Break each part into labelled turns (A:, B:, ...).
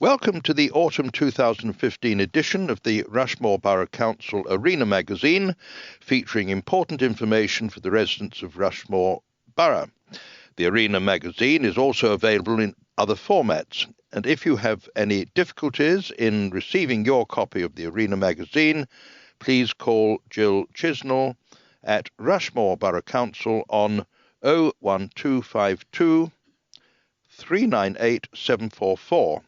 A: Welcome to the autumn 2015 edition of the Rushmore Borough Council Arena magazine, featuring important information for the residents of Rushmore Borough. The Arena magazine is also available in other formats, and if you have any difficulties in receiving your copy of the Arena magazine, please call Jill Chisnell at Rushmore Borough Council on 01252 398 744.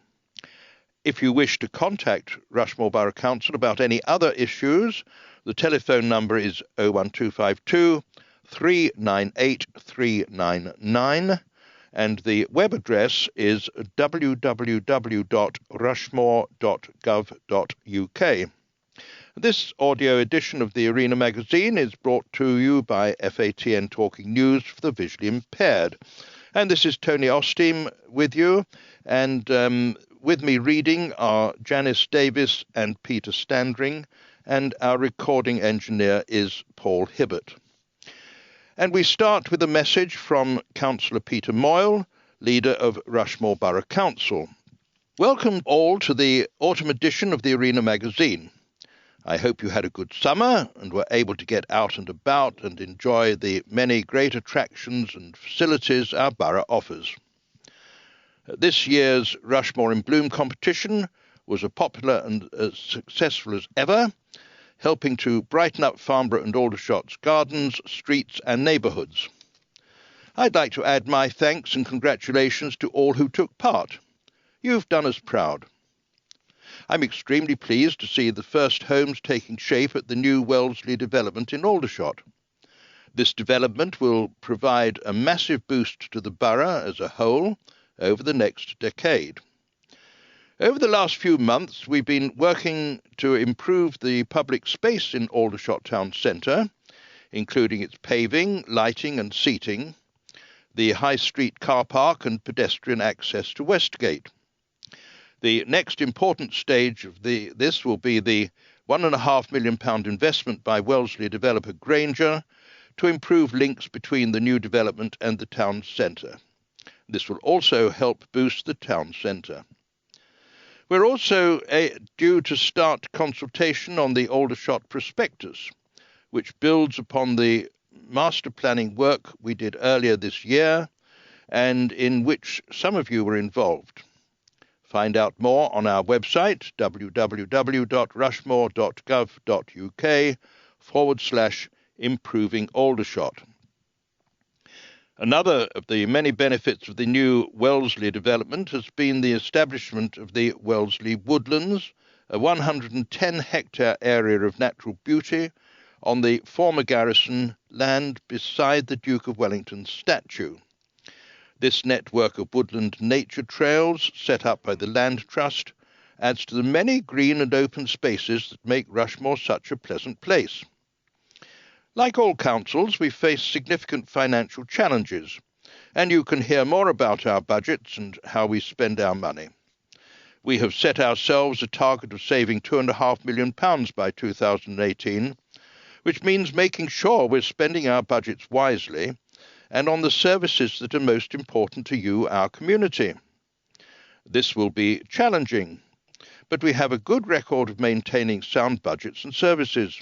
A: If you wish to contact Rushmore Borough Council about any other issues, the telephone number is 01252 398 399 and the web address is www.rushmore.gov.uk. This audio edition of the Arena magazine is brought to you by FATN Talking News for the visually impaired. And this is Tony Osteen with you, and with me reading are Janice Davis and Peter Standring, and our recording engineer is Paul Hibbert. And we start with a message from Councillor Peter Moyle, leader of Rushmore Borough Council. Welcome all to the autumn edition of the Arena magazine. I hope you had a good summer and were able to get out and about and enjoy the many great attractions and facilities our borough offers. This year's Rushmore in Bloom competition was as popular and as successful as ever, helping to brighten up Farnborough and Aldershot's gardens, streets and neighbourhoods. I'd like to add my thanks and congratulations to all who took part. You've done us proud. I'm extremely pleased to see the first homes taking shape at the new Wellesley development in Aldershot. This development will provide a massive boost to the borough as a whole over the next decade. Over the last few months, we've been working to improve the public space in Aldershot Town Centre, including its paving, lighting and seating, the High Street car park and pedestrian access to Westgate. The next important stage of this will be the £1.5 million investment by Wellesley developer Granger to improve links between the new development and the town centre. This will also help boost the town centre. We're also due to start consultation on the Aldershot prospectus, which builds upon the master planning work we did earlier this year and in which some of you were involved. Find out more on our website, www.rushmore.gov.uk/improving Aldershot. Another of the many benefits of the new Wellesley development has been the establishment of the Wellesley Woodlands, a 110-hectare area of natural beauty on the former garrison land beside the Duke of Wellington's statue. This network of woodland nature trails set up by the Land Trust adds to the many green and open spaces that make Rushmore such a pleasant place. Like all councils, we face significant financial challenges, and you can hear more about our budgets and how we spend our money. We have set ourselves a target of saving £2.5 million by 2018, which means making sure we're spending our budgets wisely and on the services that are most important to you, our community. This will be challenging, but we have a good record of maintaining sound budgets and services.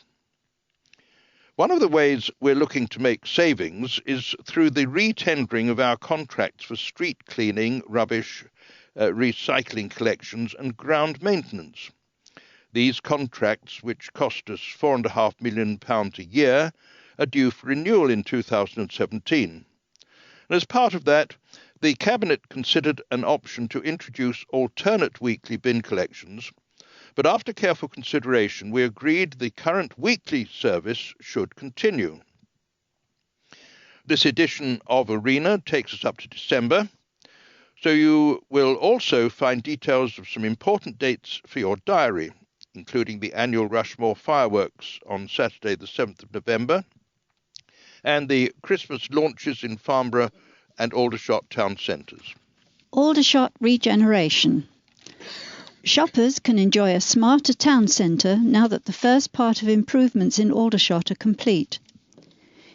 A: One of the ways we're looking to make savings is through the re-tendering of our contracts for street cleaning, rubbish, recycling collections and ground maintenance. These contracts, which cost us £4.5 million a year, are due for renewal in 2017. And as part of that, the Cabinet considered an option to introduce alternate weekly bin collections, but after careful consideration, we agreed the current weekly service should continue. This edition of Arena takes us up to December, so you will also find details of some important dates for your diary, including the annual Rushmore fireworks on Saturday the 7th of November, and the Christmas launches in Farnborough and Aldershot town centres.
B: Aldershot regeneration. Shoppers can enjoy a smarter town centre now that the first part of improvements in Aldershot are complete.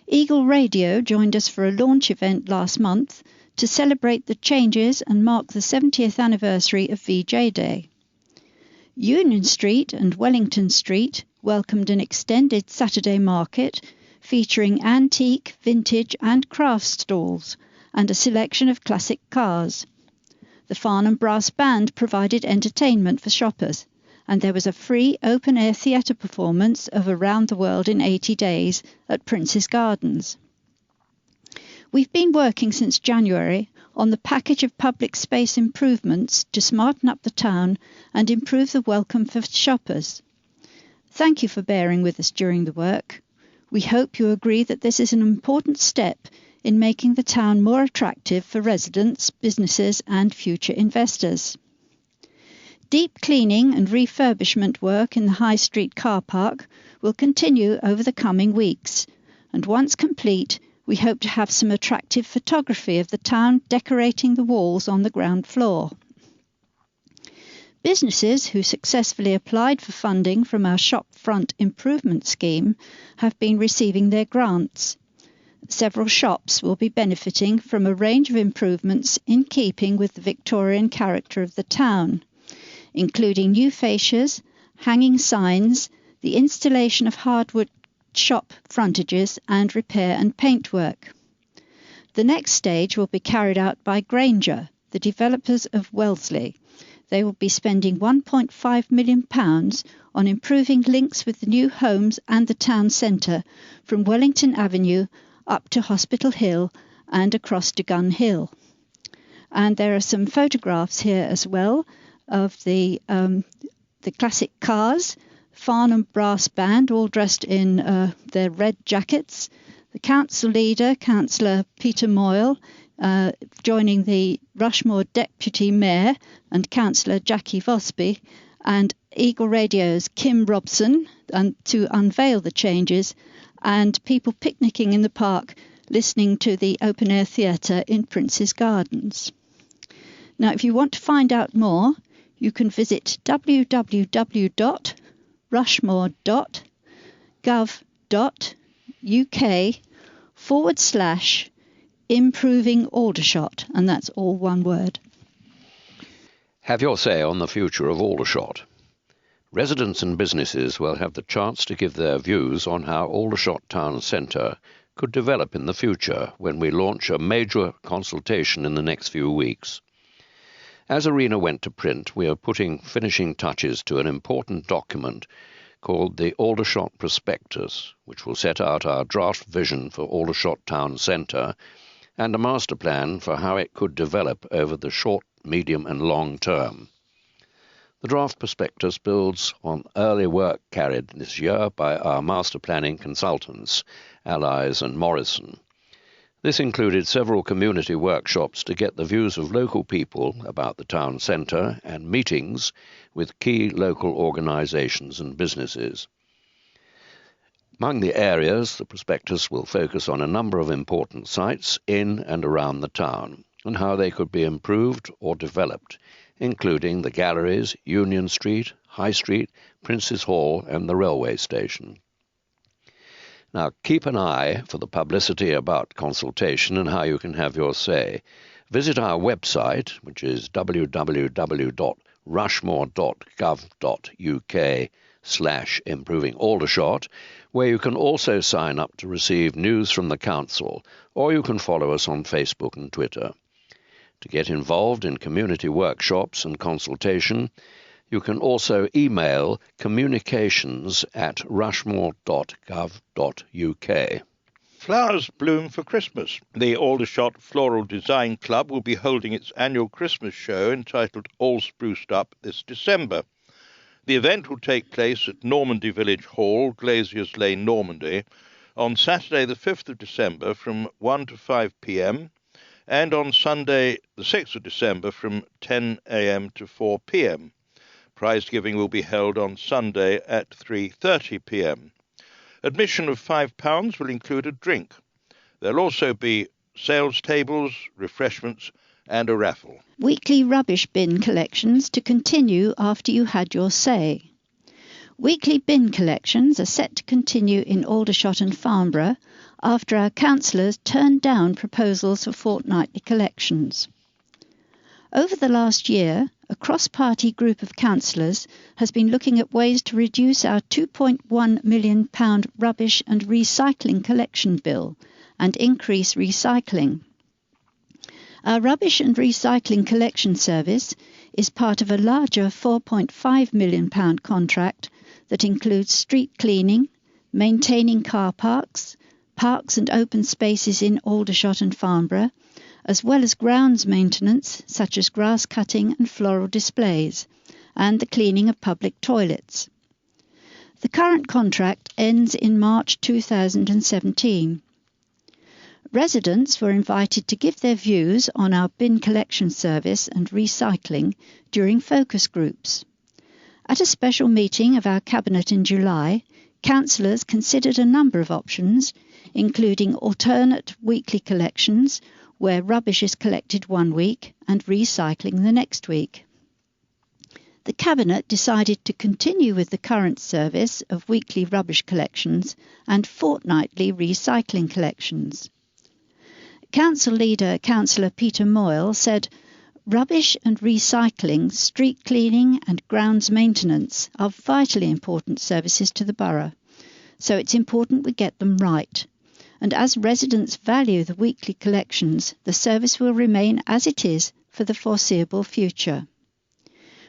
B: Eagle Radio joined us for a launch event last month to celebrate the changes and mark the 70th anniversary of VJ Day. Union Street and Wellington Street welcomed an extended Saturday market featuring antique, vintage and craft stalls and a selection of classic cars. The Farnham Brass Band provided entertainment for shoppers, and there was a free open-air theatre performance of Around the World in 80 Days at Prince's Gardens. We've been working since January on the package of public space improvements to smarten up the town and improve the welcome for shoppers. Thank you for bearing with us during the work. We hope you agree that this is an important step in making the town more attractive for residents, businesses and future investors. Deep cleaning and refurbishment work in the High Street car park will continue over the coming weeks, and once complete, we hope to have some attractive photography of the town decorating the walls on the ground floor. Businesses who successfully applied for funding from our shopfront improvement scheme have been receiving their grants. Several shops will be benefiting from a range of improvements in keeping with the Victorian character of the town, including new fascias, hanging signs, the installation of hardwood shop frontages and repair and paintwork. The next stage will be carried out by Granger, the developers of Wellesley. They will be spending £1.5 million on improving links with the new homes and the town centre from Wellington Avenue up to Hospital Hill and across to Gun Hill. And there are some photographs here as well of the classic cars, Farnham Brass Band, all dressed in their red jackets, the council leader, Councillor Peter Moyle, joining the Rushmore Deputy Mayor and Councillor Jackie Vosby, and Eagle Radio's Kim Robson to unveil the changes, and people picnicking in the park listening to the open-air theatre in Prince's Gardens. Now, if you want to find out more, you can visit www.rushmore.gov.uk/improving Aldershot, and that's all one word.
C: Have your say on the future of Aldershot. Residents and businesses will have the chance to give their views on how Aldershot Town Centre could develop in the future when we launch a major consultation in the next few weeks. As Arena went to print, we are putting finishing touches to an important document called the Aldershot Prospectus, which will set out our draft vision for Aldershot Town Centre and a master plan for how it could develop over the short, medium and long term. The draft prospectus builds on early work carried this year by our master planning consultants, Allies and Morrison. This included several community workshops to get the views of local people about the town centre and meetings with key local organisations and businesses. Among the areas, the prospectus will focus on a number of important sites in and around the town and how they could be improved or developed, including the galleries, Union Street, High Street, Prince's Hall and the railway station. Now, keep an eye for the publicity about consultation and how you can have your say. Visit our website, which is www.rushmore.gov.uk/improving Aldershot, where you can also sign up to receive news from the council, or you can follow us on Facebook and Twitter. To get involved in community workshops and consultation, you can also email communications@rushmore.gov.uk.
A: Flowers bloom for Christmas. The Aldershot Floral Design Club will be holding its annual Christmas show entitled All Spruced Up this December. The event will take place at Normandy Village Hall, Glaziers Lane, Normandy, on Saturday the 5th of December from 1 to 5 p.m, and on Sunday the 6th of December from 10 a.m. to 4 p.m. Prize giving will be held on Sunday at 3:30 p.m. Admission of £5 will include a drink. There'll also be sales tables, refreshments and a raffle.
B: Weekly rubbish bin collections to continue after you had your say. Weekly bin collections are set to continue in Aldershot and Farnborough after our councillors turned down proposals for fortnightly collections. Over the last year, a cross-party group of councillors has been looking at ways to reduce our £2.1 million rubbish and recycling collection bill and increase recycling. Our rubbish and recycling collection service is part of a larger £4.5 million contract that includes street cleaning, maintaining car parks and open spaces in Aldershot and Farnborough, as well as grounds maintenance such as grass cutting and floral displays, and the cleaning of public toilets. The current contract ends in March 2017. Residents were invited to give their views on our bin collection service and recycling during focus groups. At a special meeting of our Cabinet in July, councillors considered a number of options, including alternate weekly collections, where rubbish is collected one week and recycling the next week. The Cabinet decided to continue with the current service of weekly rubbish collections and fortnightly recycling collections. Council leader Councillor Peter Moyle said, "Rubbish and recycling, street cleaning and grounds maintenance are vitally important services to the borough, so it's important we get them right. And as residents value the weekly collections, the service will remain as it is for the foreseeable future.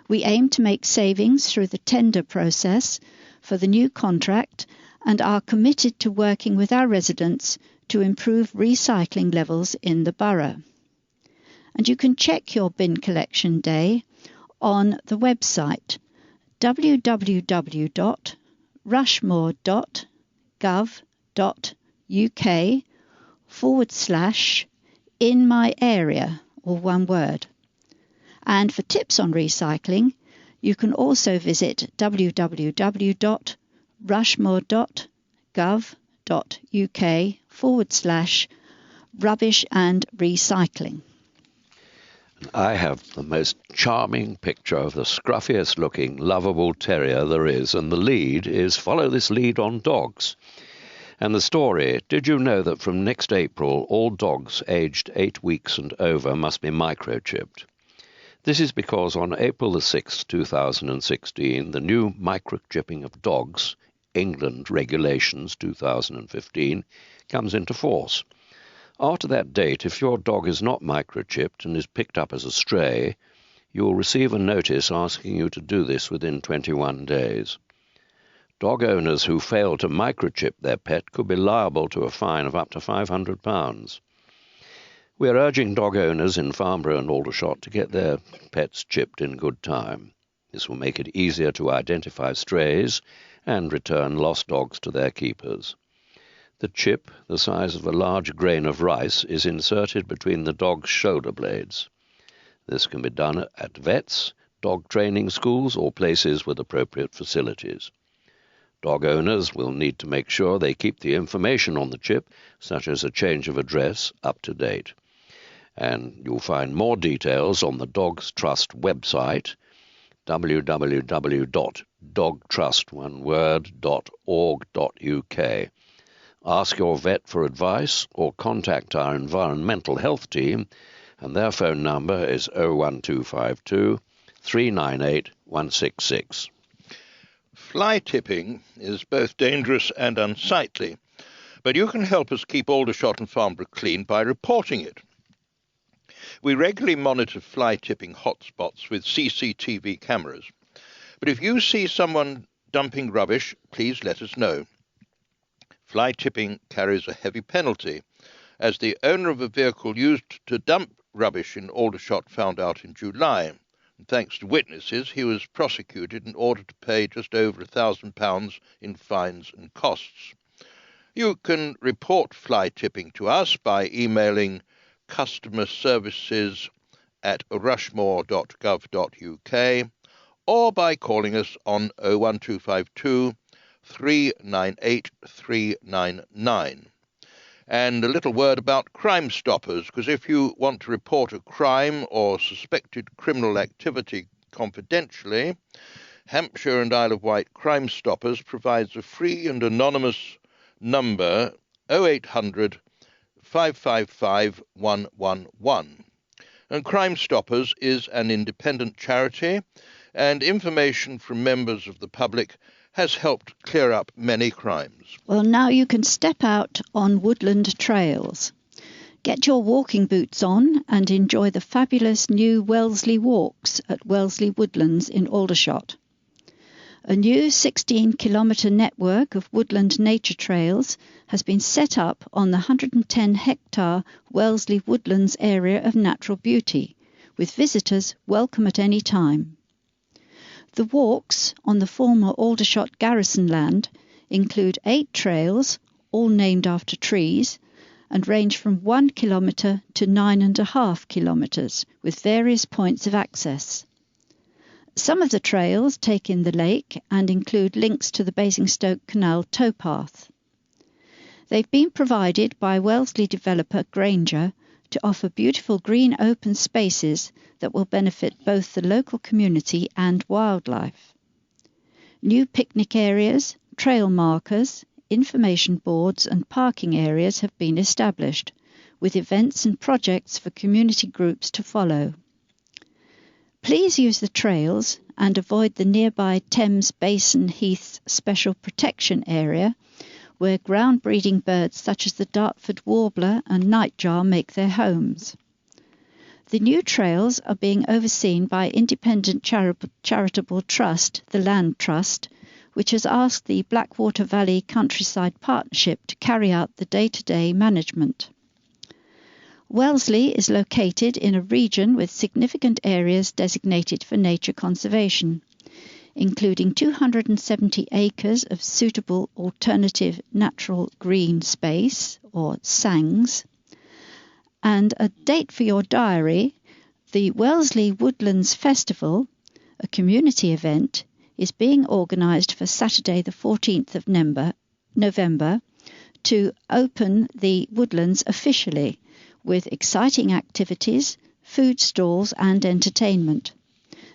B: We aim to make savings through the tender process for the new contract and are committed to working with our residents to improve recycling levels in the borough." And you can check your bin collection day on the website www.rushmore.gov.uk/in-my-area, or one word. And for tips on recycling, you can also visit www.rushmore.gov.uk/rubbish and recycling.
C: I have the most charming picture of the scruffiest looking, lovable terrier there is, and the lead is Follow This Lead on Dogs. And the story, did you know that from next April all dogs aged 8 weeks and over must be microchipped? This is because on April the 6th, 2016, the new microchipping of dogs, England Regulations 2015, comes into force. After that date, if your dog is not microchipped and is picked up as a stray, you will receive a notice asking you to do this within 21 days. Dog owners who fail to microchip their pet could be liable to a fine of up to £500. We are urging dog owners in Farnborough and Aldershot to get their pets chipped in good time. This will make it easier to identify strays and return lost dogs to their keepers. The chip, the size of a large grain of rice, is inserted between the dog's shoulder blades. This can be done at vets, dog training schools, or places with appropriate facilities. Dog owners will need to make sure they keep the information on the chip, such as a change of address, up to date. And you'll find more details on the Dogs Trust website, www.dogtrust.org.uk. Ask your vet for advice or contact our environmental health team, and their phone number is 01252 398 166.
A: Fly tipping is both dangerous and unsightly, but you can help us keep Aldershot and Farnborough clean by reporting it. We regularly monitor fly tipping hotspots with CCTV cameras, but if you see someone dumping rubbish, please let us know. Fly tipping carries a heavy penalty, as the owner of a vehicle used to dump rubbish in Aldershot found out in July. And thanks to witnesses, he was prosecuted and ordered to pay just over £1,000 in fines and costs. You can report fly tipping to us by emailing customerservices@rushmore.gov.uk or by calling us on 01252 398 399. And a little word about Crime Stoppers, because if you want to report a crime or suspected criminal activity confidentially, Hampshire and Isle of Wight Crime Stoppers provides a free and anonymous number 0800 555 111. And Crime Stoppers is an independent charity, and information from members of the public has helped clear up many crimes.
B: Well, now you can step out on woodland trails. Get your walking boots on and enjoy the fabulous new Wellesley Walks at Wellesley Woodlands in Aldershot. A new 16-kilometre network of woodland nature trails has been set up on the 110-hectare Wellesley Woodlands area of natural beauty, with visitors welcome at any time. The walks on the former Aldershot garrison land include 8 trails, all named after trees, and range from 1 kilometre to 9.5 kilometres, with various points of access. Some of the trails take in the lake and include links to the Basingstoke Canal towpath. They've been provided by Wellesley developer Granger to offer beautiful green open spaces that will benefit both the local community and wildlife. New picnic areas, trail markers, information boards and parking areas have been established, with events and projects for community groups to follow. Please use the trails and avoid the nearby Thames Basin Heaths Special Protection Area, where ground breeding birds such as the Dartford warbler and nightjar make their homes. The new trails are being overseen by independent charitable trust, the Land Trust, which has asked the Blackwater Valley Countryside Partnership to carry out the day-to-day management. Wellesley is located in a region with significant areas designated for nature conservation, including 270 acres of suitable alternative natural green space, or SANGs, and a date for your diary, the Wellesley Woodlands Festival, a community event, is being organised for Saturday the 14th of November to open the woodlands officially, with exciting activities, food stalls and entertainment.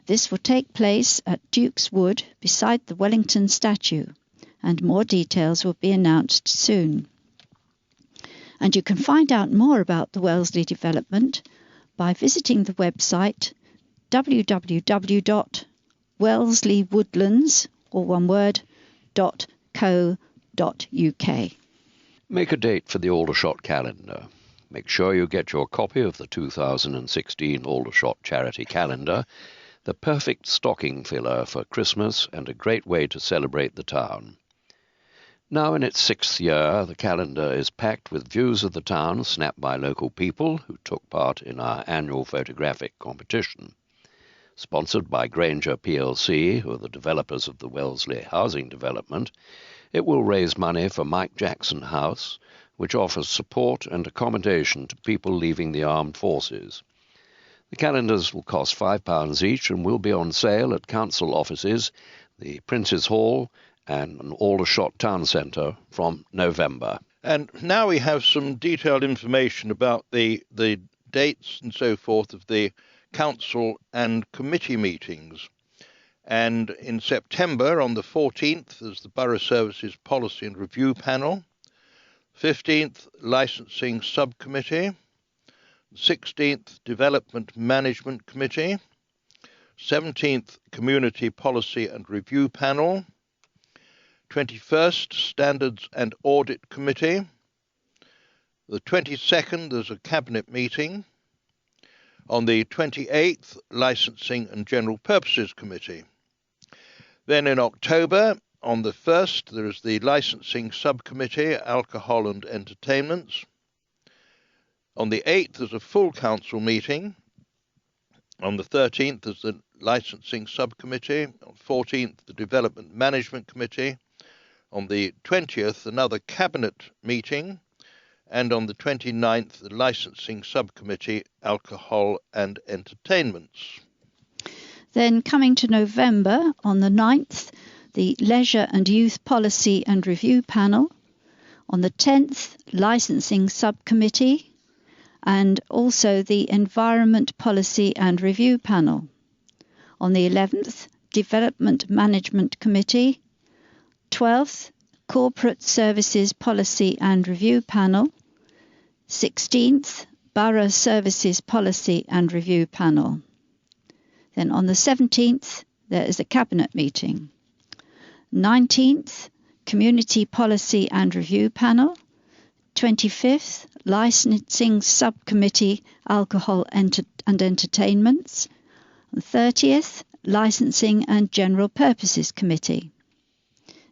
B: This will take place at Duke's Wood beside the Wellington statue, and more details will be announced soon. And you can find out more about the Wellesley development by visiting the website www.wellesleywoodlands, or one word, .co.uk.
C: Make a date for the Aldershot calendar. Make sure you get your copy of the 2016 Aldershot Charity Calendar, the perfect stocking filler for Christmas and a great way to celebrate the town. Now in its 6th year, the calendar is packed with views of the town snapped by local people who took part in our annual photographic competition. Sponsored by Granger plc, who are the developers of the Wellesley housing development, it will raise money for Mike Jackson House, which offers support and accommodation to people leaving the armed forces. The calendars will cost £5 each and will be on sale at council offices, the Prince's Hall and an Aldershot Town Centre from November.
A: And now we have some detailed information about the dates and so forth of the council and committee meetings. And in September, on the 14th, there's the Borough Services Policy and Review Panel. 15th, Licensing Subcommittee. 16th, Development Management Committee. 17th, Community Policy and Review Panel. 21st, Standards and Audit Committee. The 22nd, there's a Cabinet meeting. On the 28th, Licensing and General Purposes Committee. Then in October, on the 1st, there is the Licensing Subcommittee, Alcohol and Entertainments. On the 8th, there's a full council meeting. On the 13th, there's the Licensing Subcommittee. On the 14th, the Development Management Committee. On the 20th, another Cabinet meeting. And on the 29th, the Licensing Subcommittee, Alcohol and Entertainments.
B: Then coming to November, on the 9th, the Leisure and Youth Policy and Review Panel. On the 10th, Licensing Subcommittee, and also the Environment Policy and Review Panel. On the 11th, Development Management Committee. 12th, Corporate Services Policy and Review Panel. 16th, Borough Services Policy and Review Panel. Then on the 17th, there is a Cabinet meeting. 19th, Community Policy and Review Panel. 25th, Licensing Subcommittee, Alcohol and Entertainments. 30th, Licensing and General Purposes Committee.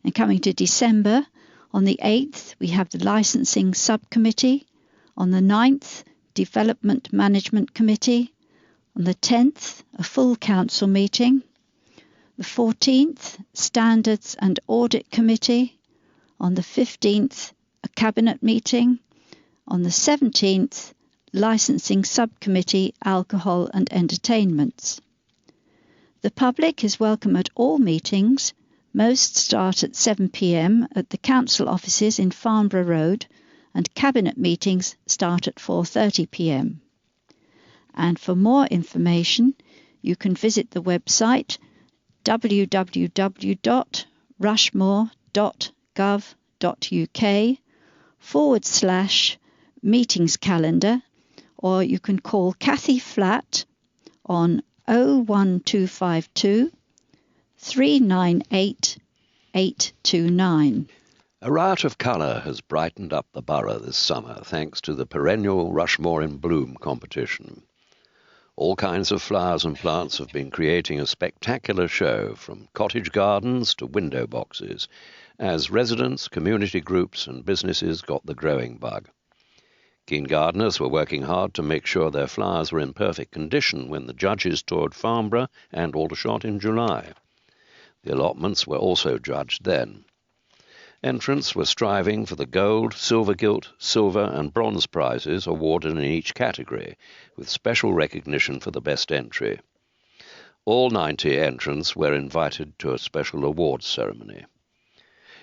B: And coming to December, on the 8th, we have the Licensing Subcommittee. On the 9th, Development Management Committee. On the 10th, a full council meeting. The 14th, Standards and Audit Committee. On the 15th, a Cabinet meeting. On the 17th, Licensing Subcommittee, Alcohol and Entertainments. The public is welcome at all meetings. Most start at 7 p.m. at the council offices in Farnborough Road, and Cabinet meetings start at 4:30 p.m. And for more information, you can visit the website www.rushmore.gov.uk/meetings calendar, or you can call Kathy Flatt on 01252 398 829.
C: A riot of colour has brightened up the borough this summer thanks to the perennial Rushmore in Bloom competition. All kinds of flowers and plants have been creating a spectacular show, from cottage gardens to window boxes, as residents, community groups and businesses got the growing bug. Keen gardeners were working hard to make sure their flowers were in perfect condition when the judges toured Farnborough and Aldershot in July. The allotments were also judged then. Entrants were striving for the gold, silver gilt, silver and bronze prizes awarded in each category, with special recognition for the best entry. All 90 entrants were invited to a special awards ceremony.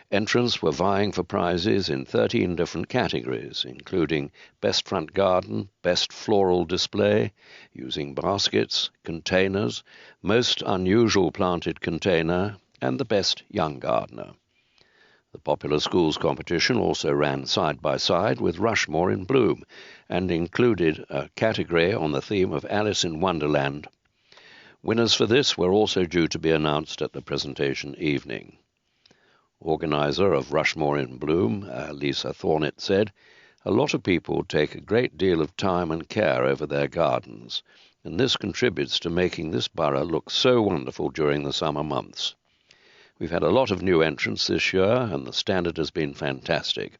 C: Entrants were vying for prizes in 13 different categories, including Best Front Garden, Best Floral Display, using baskets, containers, Most Unusual Planted Container, and the Best Young Gardener. The Popular Schools competition also ran side by side with Rushmore in Bloom and included a category on the theme of Alice in Wonderland. Winners for this were also due to be announced at the presentation evening. Organiser of Rushmore in Bloom, Lisa Thornett, said, "A lot of people take a great deal of time and care over their gardens, and this contributes to making this borough look so wonderful during the summer months. We've had a lot of new entrants this year, and the standard has been fantastic.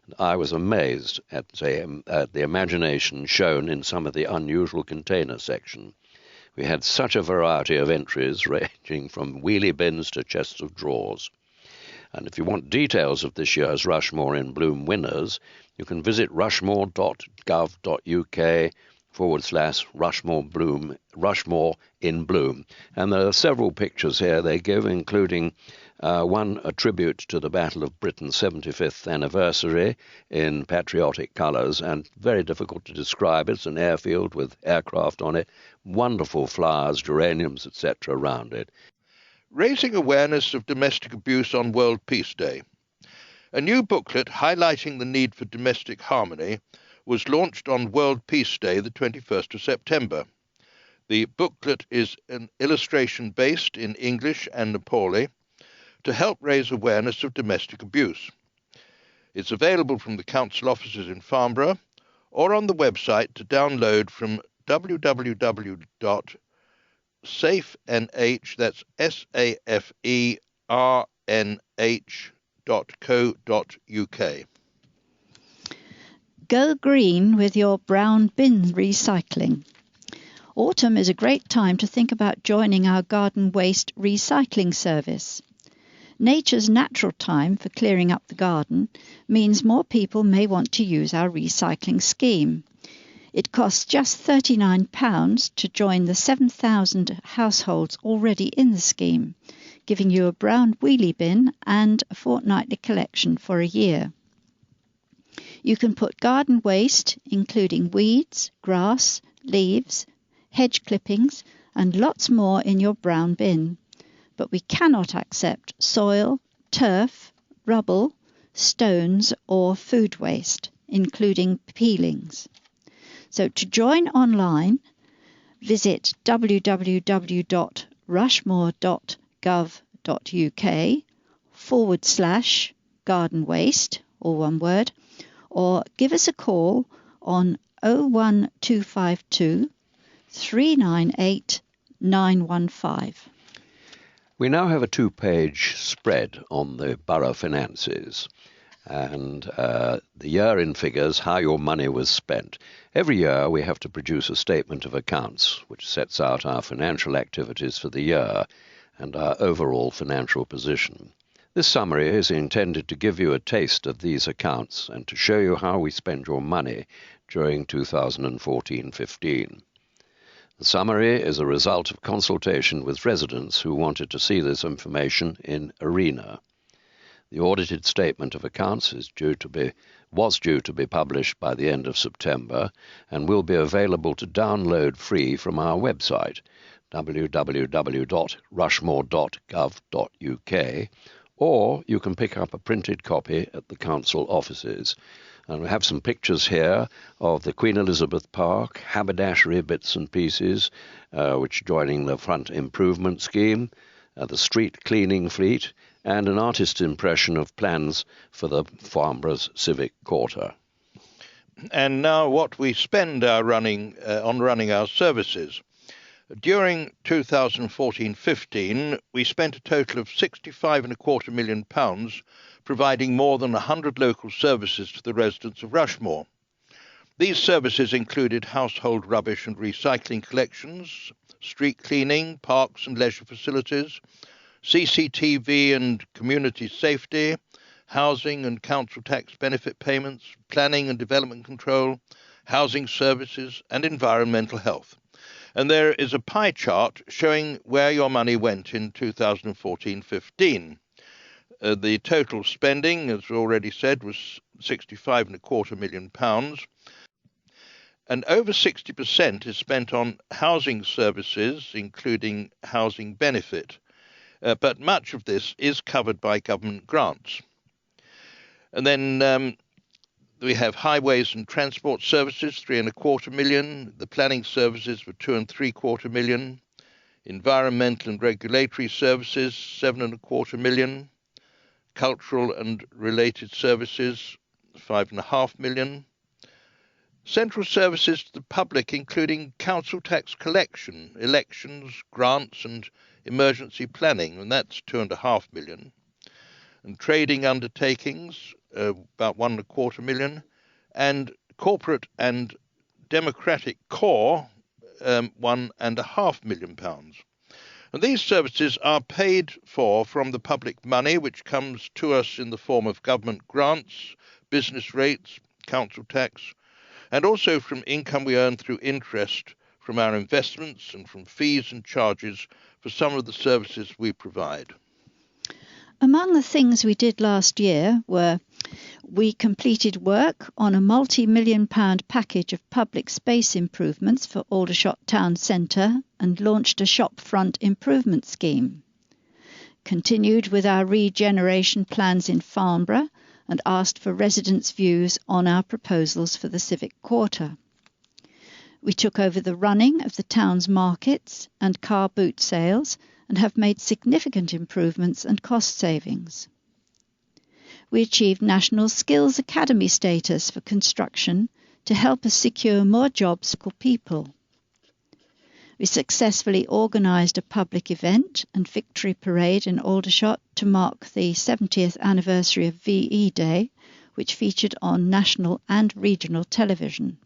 C: And I was amazed at the imagination shown in some of the unusual container section. We had such a variety of entries, ranging from wheelie bins to chests of drawers. And if you want details of this year's Rushmore in Bloom winners, you can visit rushmore.gov.uk/Rushmore in Bloom. And there are several pictures here they give, including one a tribute to the Battle of Britain's 75th anniversary in patriotic colours, and very difficult to describe. It's an airfield with aircraft on it, wonderful flowers, geraniums, etc. around it.
A: Raising awareness of domestic abuse on World Peace Day. A new booklet highlighting the need for domestic harmony was launched on World Peace Day, the 21st of September. The booklet is an illustration based in English and Nepali to help raise awareness of domestic abuse. It's available from the council offices in Farnborough or on the website to download from www.safenh, that's safeRNH.co.uk.
B: Go green with your brown bin recycling. Autumn is a great time to think about joining our garden waste recycling service. Nature's natural time for clearing up the garden means more people may want to use our recycling scheme. It costs just £39 to join the 7,000 households already in the scheme, giving you a brown wheelie bin and a fortnightly collection for a year. You can put garden waste, including weeds, grass, leaves, hedge clippings, and lots more in your brown bin. But we cannot accept soil, turf, rubble, stones or food waste, including peelings. So to join online, visit www.rushmore.gov.uk/garden waste, all one word, or give us a call on 01252 398 915.
C: We now have a 2-page spread on the borough finances and the year in figures, how your money was spent. Every year we have to produce a statement of accounts which sets out our financial activities for the year and our overall financial position. This summary is intended to give you a taste of these accounts and to show you how we spend your money during 2014-15. The summary is a result of consultation with residents who wanted to see this information in Arena. The audited statement of accounts was due to be published by the end of September and will be available to download free from our website, www.rushmore.gov.uk, or you can pick up a printed copy at the council offices. And we have some pictures here of the Queen Elizabeth Park, haberdashery bits and pieces, which are joining the front improvement scheme, the street cleaning fleet, and an artist's impression of plans for the Farnborough's Civic Quarter.
A: And now what we spend on running our services. During 2014-15, we spent a total of £65.25 million providing more than 100 local services to the residents of Rushmore. These services included household rubbish and recycling collections, street cleaning, parks and leisure facilities, CCTV and community safety, housing and council tax benefit payments, planning and development control, housing services and environmental health. And there is a pie chart showing where your money went in 2014-15. The total spending, as we already said, was £65.25 million, and over 60% is spent on housing services, including housing benefit, but much of this is covered by government grants. And then we have highways and transport services, £3.25 million, the planning services for £2.75 million, environmental and regulatory services, £7.25 million, cultural and related services, £5.5 million, central services to the public, including council tax collection, elections, grants and emergency planning, and that's £2.5 million, and trading undertakings, about £1.25 million, and corporate and democratic core, £1.5 million. And these services are paid for from the public money, which comes to us in the form of government grants, business rates, council tax, and also from income we earn through interest from our investments and from fees and charges for some of the services we provide.
B: Among the things we did last year were we completed work on a multi-million-pound package of public space improvements for Aldershot Town Centre and launched a shopfront improvement scheme. Continued with our regeneration plans in Farnborough and asked for residents' views on our proposals for the Civic Quarter. We took over the running of the town's markets and car boot sales and have made significant improvements and cost savings. We achieved National Skills Academy status for construction to help us secure more jobs for people. We successfully organised a public event and victory parade in Aldershot to mark the 70th anniversary of VE Day, which featured on national and regional television.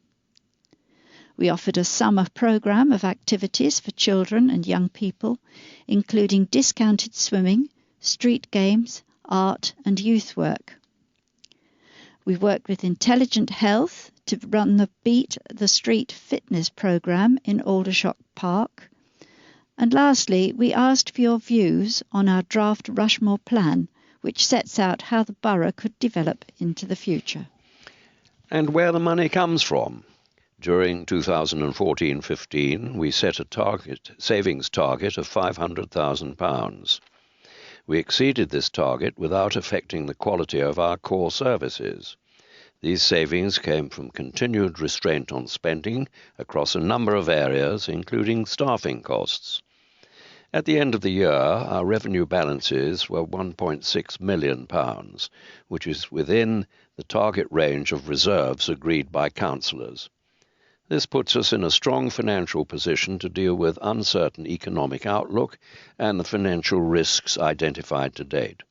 B: We offered a summer programme of activities for children and young people, including discounted swimming, street games, art and youth work. We worked with Intelligent Health to run the Beat the Street fitness programme in Aldershot Park. And lastly, we asked for your views on our draft Rushmore plan, which sets out how the borough could develop into the future.
C: And where the money comes from. During 2014-15, we set a savings target of £500,000. We exceeded this target without affecting the quality of our core services. These savings came from continued restraint on spending across a number of areas, including staffing costs. At the end of the year, our revenue balances were £1.6 million, which is within the target range of reserves agreed by councillors. This puts us in a strong financial position to deal with uncertain economic outlook and the financial risks identified to date.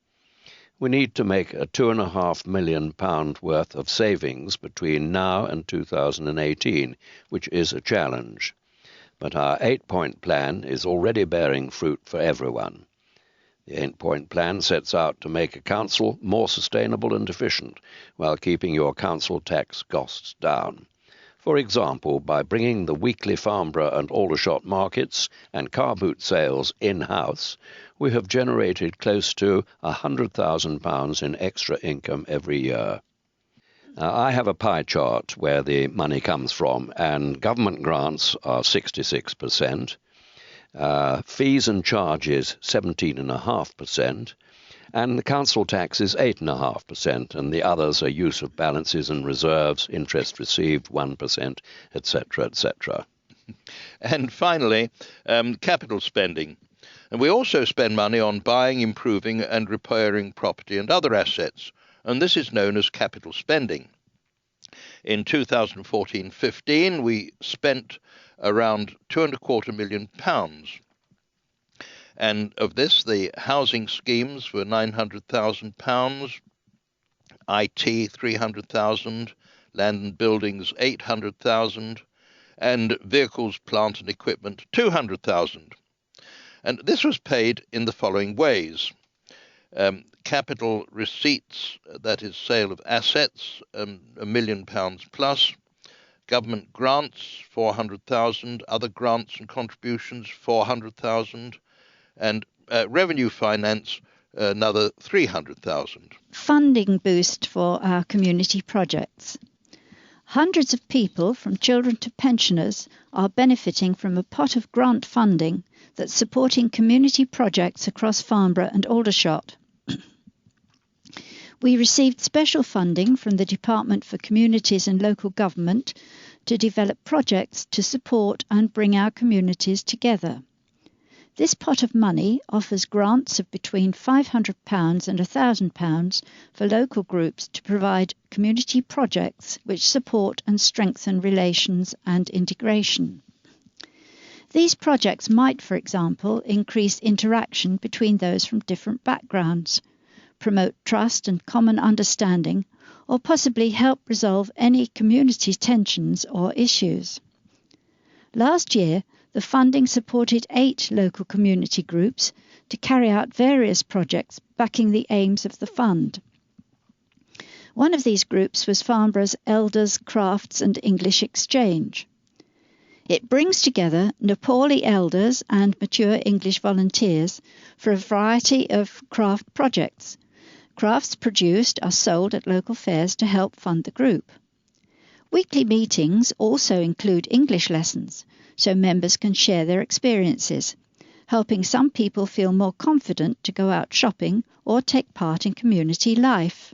C: We need to make a £2.5 million worth of savings between now and 2018, which is a challenge. But our 8-point plan is already bearing fruit for everyone. The 8-point plan sets out to make a council more sustainable and efficient while keeping your council tax costs down. For example, by bringing the weekly Farnborough and Aldershot markets and car boot sales in-house, we have generated close to £100,000 in extra income every year. Now, I have a pie chart where the money comes from, and government grants are 66%, fees and charges 17.5%, and the council tax is 8.5%, and the others are use of balances and reserves, interest received 1%, etc., etc.
A: And finally, capital spending. And we also spend money on buying, improving and repairing property and other assets, and this is known as capital spending. In 2014-15, we spent around £2.25 million, and of this, the housing schemes were £900,000, IT £300,000, land and buildings £800,000, and vehicles, plant and equipment £200,000. And this was paid in the following ways. Capital receipts, that is sale of assets, £1 million plus, government grants 400,000, other grants and contributions 400,000, and revenue finance another 300,000.
B: Funding boost for our community projects. Hundreds of people, from children to pensioners, are benefiting from a pot of grant funding that's supporting community projects across Farnborough and Aldershot. We received special funding from the Department for Communities and Local Government to develop projects to support and bring our communities together. This pot of money offers grants of between £500 and £1,000 for local groups to provide community projects which support and strengthen relations and integration. These projects might, for example, increase interaction between those from different backgrounds, promote trust and common understanding, or possibly help resolve any community tensions or issues. Last year, the funding supported 8 local community groups to carry out various projects backing the aims of the fund. One of these groups was Farnborough's Elders, Crafts and English Exchange. It brings together Nepali elders and mature English volunteers for a variety of craft projects. Crafts produced are sold at local fairs to help fund the group. Weekly meetings also include English lessons, so members can share their experiences, helping some people feel more confident to go out shopping or take part in community life.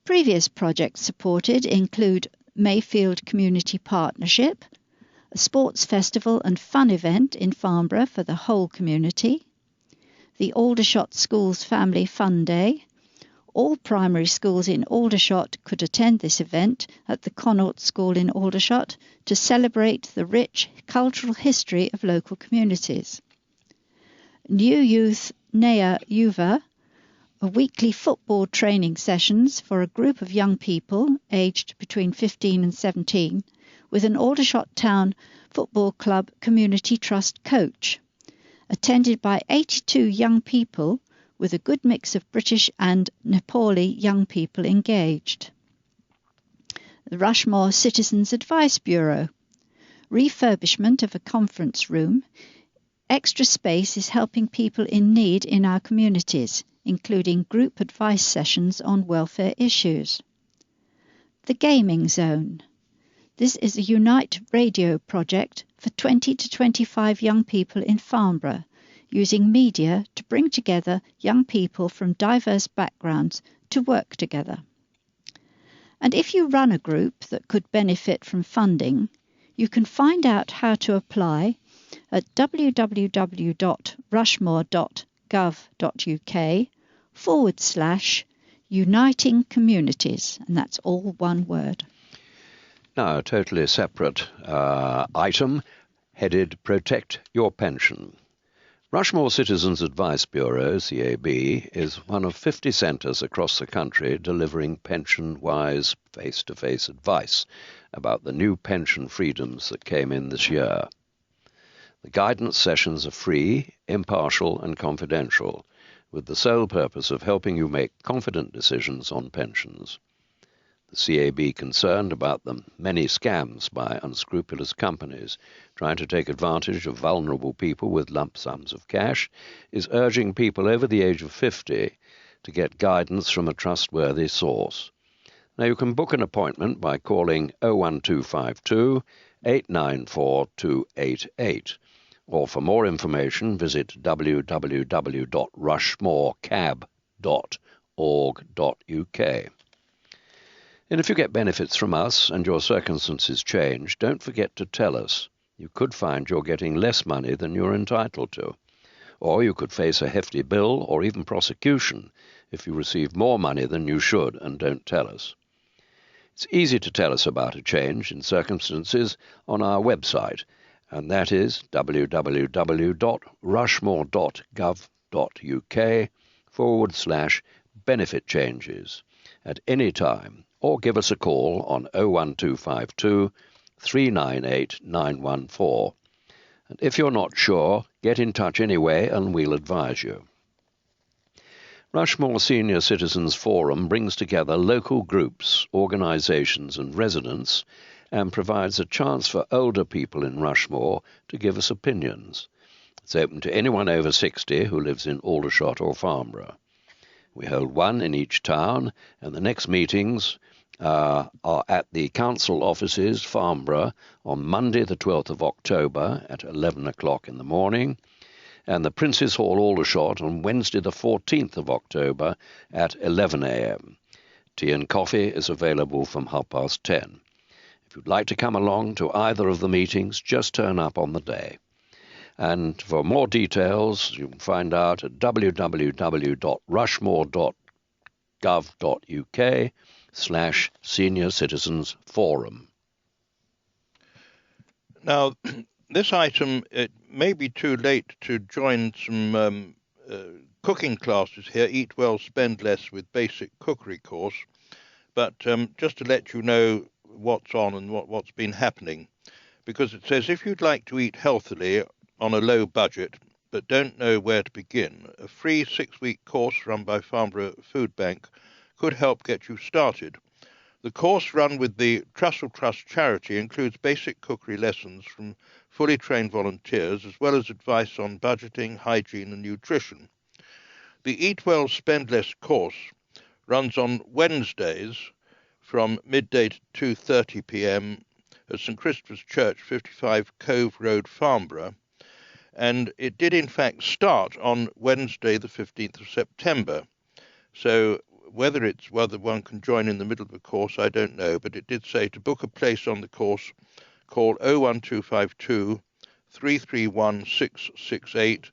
B: Previous projects supported include Mayfield Community Partnership, a sports festival and fun event in Farnborough for the whole community, the Aldershot Schools Family Fun Day. All primary schools in Aldershot could attend this event at the Connaught School in Aldershot to celebrate the rich cultural history of local communities. New Youth Naya Yuva, a weekly football training sessions for a group of young people aged between 15 and 17 with an Aldershot Town Football Club Community Trust coach, attended by 82 young people with a good mix of British and Nepali young people engaged. The Rushmore Citizens Advice Bureau. Refurbishment of a conference room. Extra space is helping people in need in our communities, including group advice sessions on welfare issues. The Gaming Zone. This is a Unite radio project for 20 to 25 young people in Farnborough, using media to bring together young people from diverse backgrounds to work together. And if you run a group that could benefit from funding, you can find out how to apply at www.rushmore.gov.uk/Uniting Communities, and that's all one word.
C: Now, a totally separate item headed Protect Your Pension. Rushmore Citizens Advice Bureau, CAB, is one of 50 centres across the country delivering pension-wise, face-to-face advice about the new pension freedoms that came in this year. The guidance sessions are free, impartial and confidential, with the sole purpose of helping you make confident decisions on pensions. The CAB, concerned about the many scams by unscrupulous companies trying to take advantage of vulnerable people with lump sums of cash, is urging people over the age of 50 to get guidance from a trustworthy source. Now, you can book an appointment by calling 01252 894 288, or for more information visit www.rushmorecab.org.uk. And if you get benefits from us and your circumstances change, don't forget to tell us. You could find you're getting less money than you're entitled to. Or you could face a hefty bill or even prosecution if you receive more money than you should and don't tell us. It's easy to tell us about a change in circumstances on our website, and that is www.rushmore.gov.uk/benefit changes at any time, or give us a call on 01252 398 914. And if you're not sure, get in touch anyway and we'll advise you. Rushmore Senior Citizens Forum brings together local groups, organisations and residents and provides a chance for older people in Rushmore to give us opinions. It's open to anyone over 60 who lives in Aldershot or Farnborough. We hold one in each town, and the next meetings are at the council offices, Farnborough, on Monday the 12th of October at 11 o'clock in the morning, and the Prince's Hall, Aldershot, on Wednesday the 14th of October at 11 a.m. Tea and coffee is available from 10:30. If you'd like to come along to either of the meetings, just turn up on the day. And for more details, you can find out at www.rushmore.gov.uk/Senior Citizens Forum.
A: Now, this item, it may be too late to join some cooking classes here, Eat Well, Spend Less with Basic Cookery course, but just to let you know what's on and what's been happening, because it says if you'd like to eat healthily on a low budget but don't know where to begin, a free 6-week course run by Farnborough Food Bank could help get you started. The course, run with the Trussell Trust charity, includes basic cookery lessons from fully trained volunteers, as well as advice on budgeting, hygiene and nutrition. The Eat Well, Spend Less course runs on Wednesdays from midday to 2:30 p.m. at St Christopher's Church, 55 Cove Road, Farnborough, and it did in fact start on Wednesday the 15th of September. So whether one can join in the middle of the course, I don't know, but it did say to book a place on the course, call 01252 331 668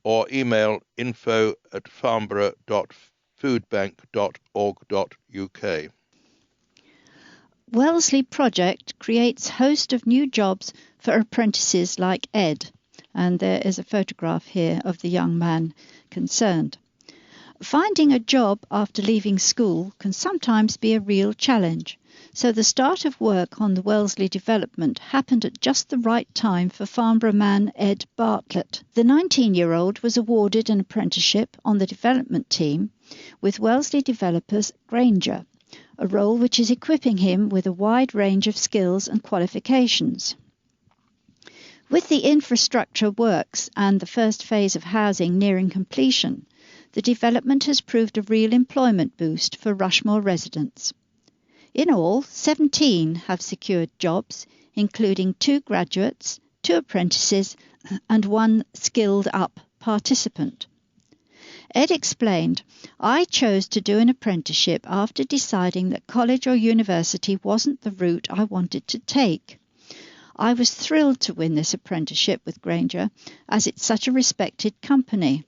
A: or email info@farnborough.foodbank.org.uk.
B: Wellesley Project creates a host of new jobs for apprentices like Ed, and there is a photograph here of the young man concerned. Finding a job after leaving school can sometimes be a real challenge, so the start of work on the Wellesley development happened at just the right time for Farnborough man Ed Bartlett. The 19-year-old was awarded an apprenticeship on the development team with Wellesley developers Granger, a role which is equipping him with a wide range of skills and qualifications. With the infrastructure works and the first phase of housing nearing completion, the development has proved a real employment boost for Rushmore residents. In all, 17 have secured jobs, including 2 graduates, 2 apprentices and 1 skilled-up participant. Ed explained, "I chose to do an apprenticeship after deciding that college or university wasn't the route I wanted to take. I was thrilled to win this apprenticeship with Grainger, as it's such a respected company.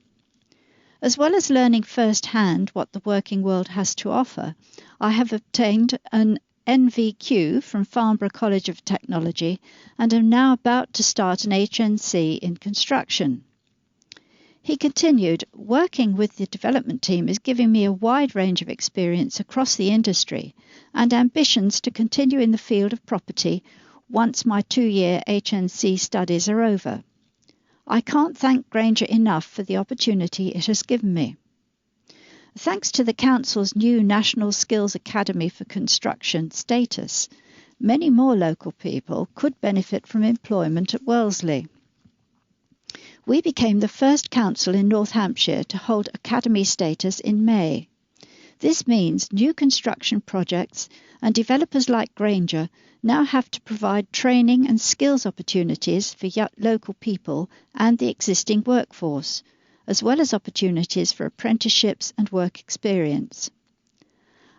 B: As well as learning firsthand what the working world has to offer, I have obtained an NVQ from Farnborough College of Technology and am now about to start an HNC in construction." He continued, "Working with the development team is giving me a wide range of experience across the industry and ambitions to continue in the field of property once my 2-year HNC studies are over. I can't thank Grainger enough for the opportunity it has given me." Thanks to the Council's new National Skills Academy for Construction status, many more local people could benefit from employment at Wellesley. We became the first council in North Hampshire to hold academy status in May. This means new construction projects and developers like Grainger now have to provide training and skills opportunities for local people and the existing workforce, as well as opportunities for apprenticeships and work experience.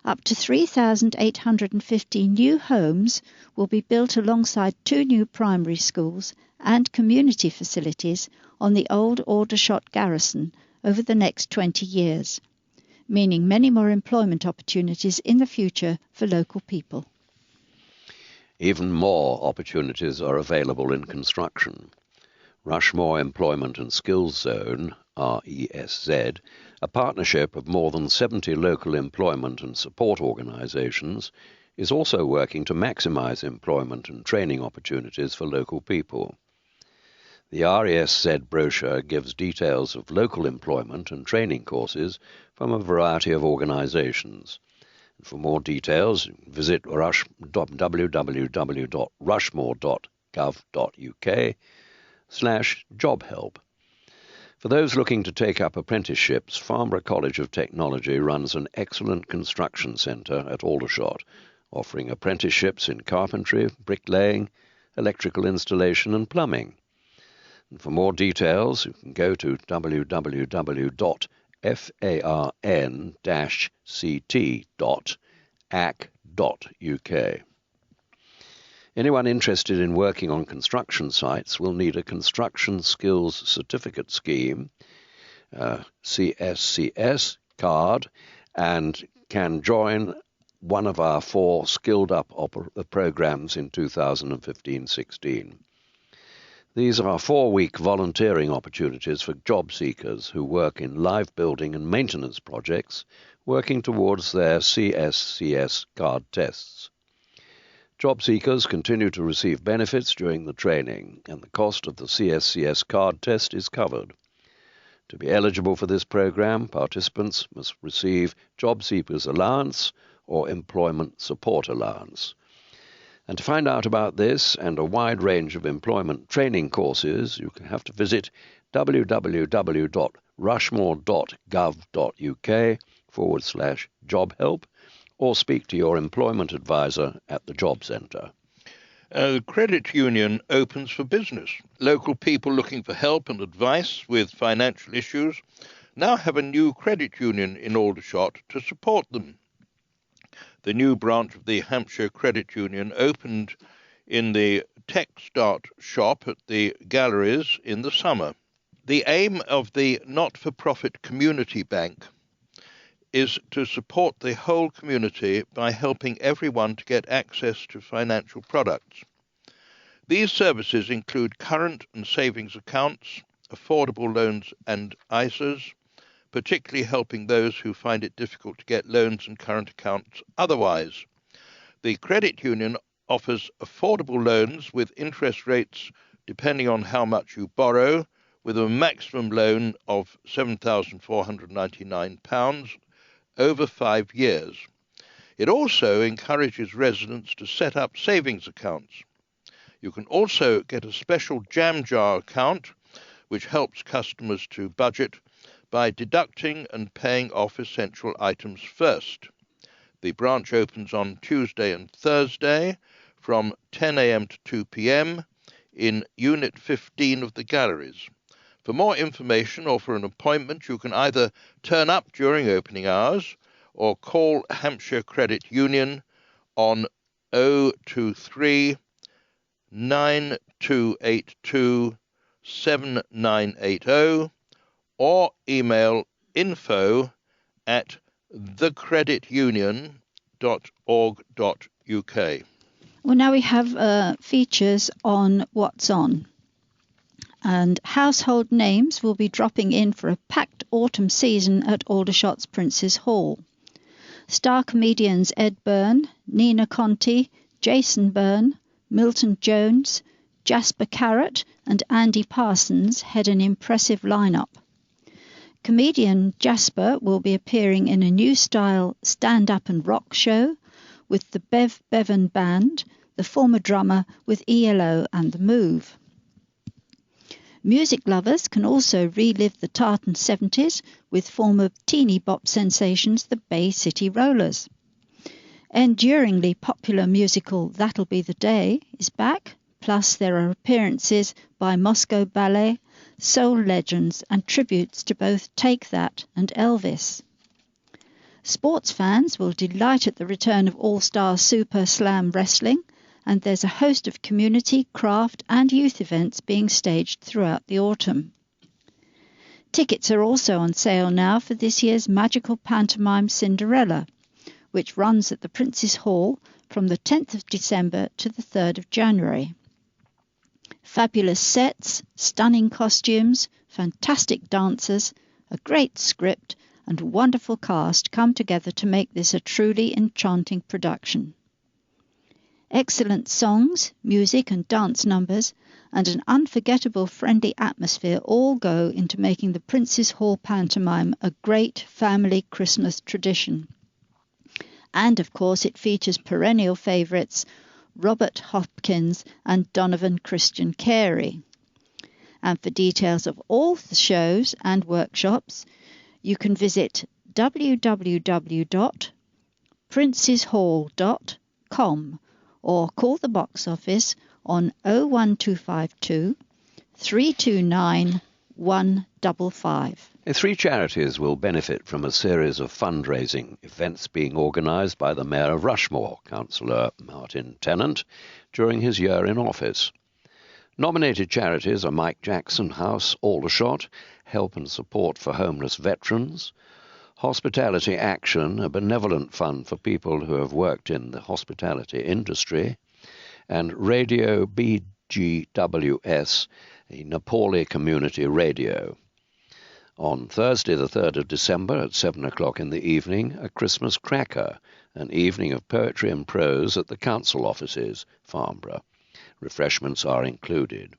B: Up to 3,850 new homes will be built alongside 2 new primary schools and community facilities on the old Aldershot garrison over the next 20 years, meaning many more employment opportunities in the future for local people.
C: Even more opportunities are available in construction. Rushmore Employment and Skills Zone, RESZ, a partnership of more than 70 local employment and support organisations, is also working to maximise employment and training opportunities for local people. The RESZ brochure gives details of local employment and training courses from a variety of organisations. For more details, visit www.rushmore.gov.uk/jobhelp. For those looking to take up apprenticeships, Farnborough College of Technology runs an excellent construction centre at Aldershot, offering apprenticeships in carpentry, bricklaying, electrical installation and plumbing. And for more details, you can go to www.farn-ct.ac.uk. Anyone interested in working on construction sites will need a Construction Skills Certificate Scheme, CSCS card, and can join one of our 4 Skilled Up programs in 2015-16. These are 4-week volunteering opportunities for job seekers who work in live building and maintenance projects, working towards their CSCS card tests. Job seekers continue to receive benefits during the training, and the cost of the CSCS card test is covered. To be eligible for this program, participants must receive Job Seekers Allowance or Employment Support Allowance. And to find out about this and a wide range of employment training courses, you can have to visit www.rushmore.gov.uk/jobhelp or speak to your employment advisor at the Job Centre.
A: The credit union opens for business. Local people looking for help and advice with financial issues now have a new credit union in Aldershot to support them. The new branch of the Hampshire Credit Union opened in the Tech Start shop at the Galleries in the summer. The aim of the not-for-profit community bank is to support the whole community by helping everyone to get access to financial products. These services include current and savings accounts, affordable loans and ISAs, particularly helping those who find it difficult to get loans and current accounts otherwise. The credit union offers affordable loans with interest rates depending on how much you borrow, with a maximum loan of £7,499 over 5 years. It also encourages residents to set up savings accounts. You can also get a special jam jar account, which helps customers to budget by deducting and paying off essential items first. The branch opens on Tuesday and Thursday from 10 a.m. to 2 p.m. in Unit 15 of the Galleries. For more information or for an appointment, you can either turn up during opening hours or call Hampshire Credit Union on 023 9282 7980 or email info@thecreditunion.org.uk.
B: Well, now we have features on What's On. And household names will be dropping in for a packed autumn season at Aldershot's Prince's Hall. Star comedians Ed Byrne, Nina Conti, Jason Byrne, Milton Jones, Jasper Carrott and Andy Parsons head an impressive lineup. Comedian Jasper will be appearing in a new style stand-up and rock show with the Bev Bevan Band, the former drummer with ELO and The Move. Music lovers can also relive the tartan 70s with former teeny bop sensations the Bay City Rollers. Enduringly popular musical That'll Be the Day is back, plus there are appearances by Moscow Ballet, soul legends and tributes to both Take That and Elvis. Sports fans will delight at the return of All-Star Super Slam Wrestling, and there's a host of community, craft and youth events being staged throughout the autumn. Tickets are also on sale now for this year's magical pantomime Cinderella, which runs at the Prince's Hall from the 10th of December to the 3rd of January. Fabulous sets, stunning costumes, fantastic dancers, a great script and wonderful cast come together to make this a truly enchanting production. Excellent songs, music and dance numbers, and an unforgettable friendly atmosphere all go into making the Prince's Hall pantomime a great family Christmas tradition. And of course it features perennial favourites Robert Hopkins and Donovan Christian Carey. And for details of all the shows and workshops, you can visit www.princeshall.com or call the box office on 01252 329 155.
C: 3 charities will benefit from a series of fundraising events being organised by the Mayor of Rushmore, Councillor Martin Tennant, during his year in office. Nominated charities are Mike Jackson House, Aldershot, Help and Support for Homeless Veterans, Hospitality Action, a benevolent fund for people who have worked in the hospitality industry, and Radio BGWS, a Nepali community radio. On Thursday the 3rd of December at 7 o'clock in the evening, a Christmas cracker, an evening of poetry and prose at the council offices, Farnborough. Refreshments are included.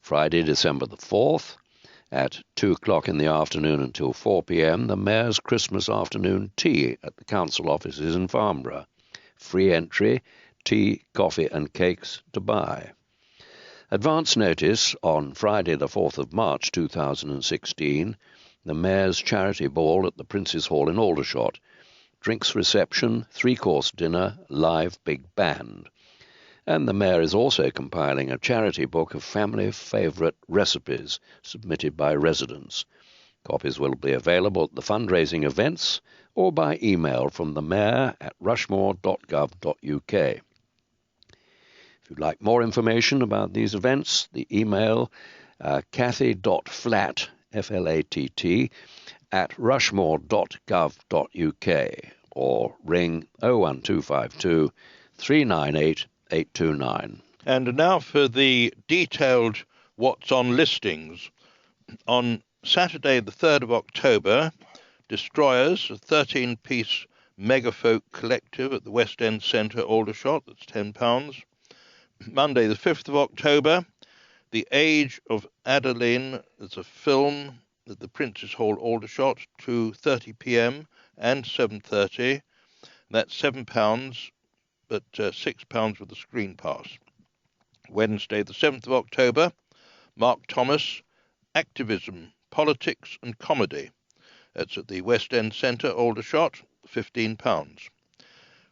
C: Friday, December the 4th, at 2 o'clock in the afternoon until 4 p.m, the Mayor's Christmas afternoon tea at the council offices in Farnborough. Free entry, tea, coffee and cakes to buy. Advance notice on Friday the 4th of March 2016, the Mayor's Charity Ball at the Prince's Hall in Aldershot. Drinks reception, 3-course dinner, live big band. And the Mayor is also compiling a charity book of family favourite recipes submitted by residents. Copies will be available at the fundraising events or by email from the Mayor at rushmore.gov.uk. If you'd like more information about these events, the email kathy.flatt, F-L-A-T-T, at rushmore.gov.uk or ring 01252 398 829.
A: And now for the detailed What's On listings. On Saturday the 3rd of October, Destroyers, a 13-piece megafolk collective at the West End Centre, Aldershot, that's £10. Monday the 5th of October, The Age of Adeline, it's a film at the Prince's Hall, Aldershot, 2:30 p.m. and 7:30. That's £7, but £6 with the screen pass. Wednesday the 7th of October, Mark Thomas, Activism, Politics and Comedy. That's at the West End Centre, Aldershot, £15.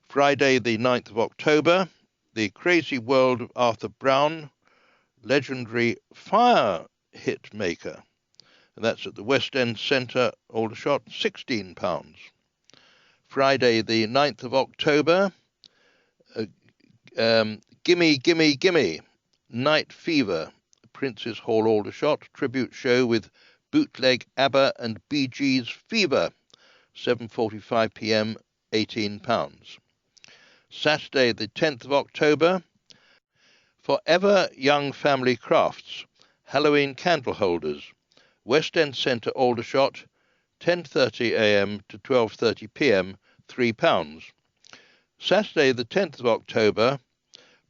A: Friday the 9th of October, The Crazy World of Arthur Brown, legendary fire hit maker. and that's at the West End Centre, Aldershot, £16. Friday the 9th of October, Gimme, Gimme, Gimme, Night Fever, Prince's Hall, Aldershot, tribute show with bootleg ABBA and Bee Gees Fever, 7:45 p.m, £18. Saturday the 10th of October, Forever Young Family Crafts, Halloween candle holders, West End Centre, Aldershot, 10:30 a.m. to 12:30 p.m, £3. Saturday the 10th of October,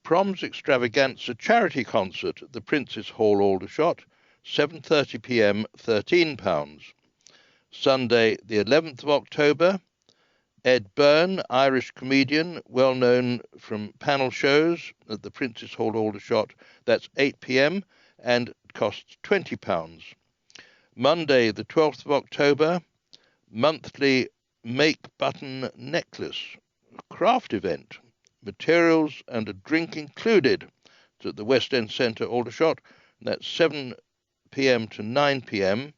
A: Proms Extravaganza charity concert at the Prince's Hall, Aldershot, 7:30 p.m, £13. Sunday the 11th of October, Ed Byrne, Irish comedian, well known from panel shows at the Prince's Hall, Aldershot, that's 8 p.m, and costs £20. Monday the 12th of October, monthly Make Button Necklace, a craft event, materials and a drink included. It's at the West End Centre, Aldershot, and that's 7 p.m. to 9 p.m,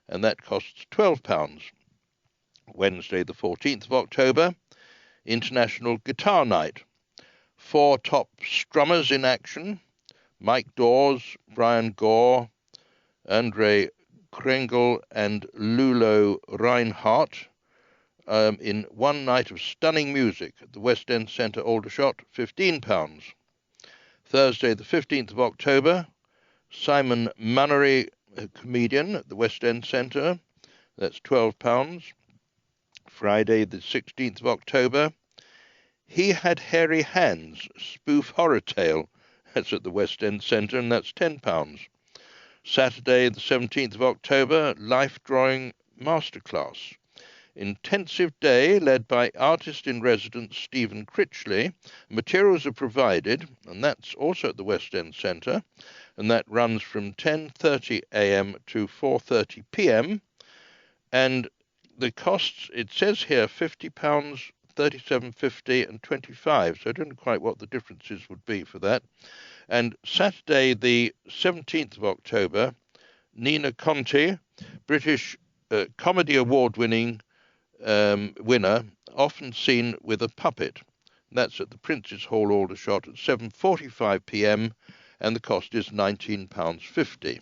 A: and that costs £12. Wednesday the 14th of October, International Guitar Night. 4 top strummers in action, Mike Dawes, Brian Gore, Andre Krengel and Lulo Reinhardt, in one night of stunning music at the West End Centre, Aldershot, £15. Thursday the 15th of October, Simon Munnery, a comedian at the West End Centre, that's £12. Friday the 16th of October, He Had Hairy Hands, spoof horror tale, that's at the West End Centre, and that's £10. Saturday the 17th of October, Life Drawing Masterclass. Intensive day led by artist-in-residence Stephen Critchley. Materials are provided, and that's also at the West End Centre, and that runs from 10:30 a.m. to 4:30 p.m. And the costs, it says here, £50, £37.50 and £25, so I don't know quite what the differences would be for that. And Saturday the 17th of October, Nina Conti, British Comedy Award-winning winner, often seen with a puppet. That's at the Prince's Hall, Aldershot, at 7:45 p.m, and the cost is £19.50.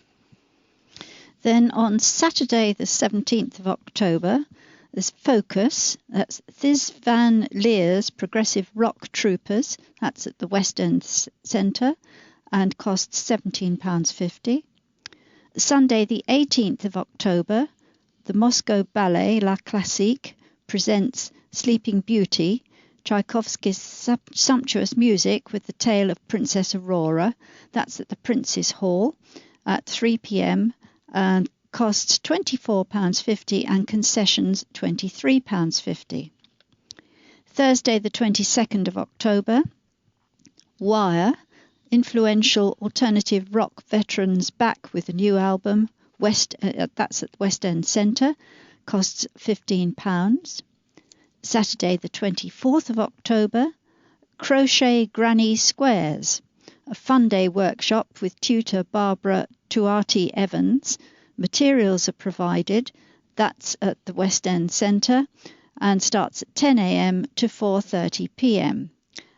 B: Then on Saturday the 17th of October, there's Focus, that's Thiz Van Leer's Progressive Rock Troopers, that's at the West End Centre, and costs £17.50. Sunday the 18th of October, the Moscow Ballet La Classique presents Sleeping Beauty, Tchaikovsky's sumptuous music with the tale of Princess Aurora. That's at the Prince's Hall at 3 p.m. and costs £24.50 and concessions £23.50. Thursday the 22nd of October, Wire, influential alternative rock veterans back with a new album, that's at West End Centre, costs £15. Saturday the 24th of October, Crochet Granny Squares, a fun day workshop with tutor Barbara Tuati Evans. Materials are provided, that's at the West End Centre, and starts at 10 a.m. to 4:30 p.m.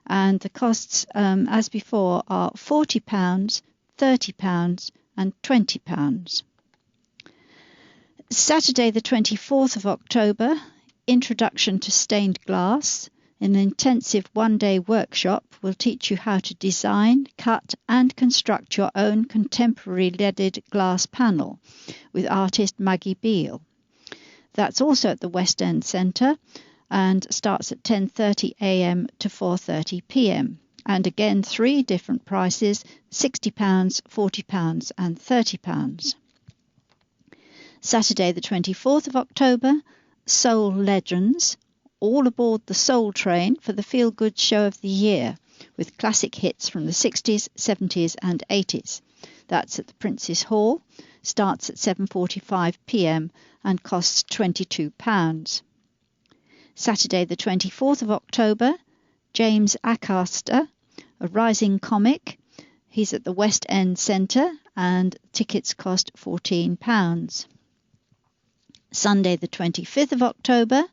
B: And the costs, as before, are £40, £30 and £20. Saturday the 24th of October, Introduction to Stained Glass. An intensive one-day workshop will teach you how to design, cut and construct your own contemporary leaded glass panel with artist Maggie Beale. That's also at the West End Centre and starts at 10:30 a.m. to 4:30 p.m. And again, 3 different prices, £60, £40 and £30. Saturday the 24th of October, Soul Legends, all aboard the Soul Train for the Feel Good Show of the Year, with classic hits from the 60s, 70s and 80s. That's at the Prince's Hall, starts at 7:45 p.m. and costs £22. Saturday the 24th of October, James Acaster, a rising comic. He's at the West End Centre and tickets cost £14. Sunday the 25th of October,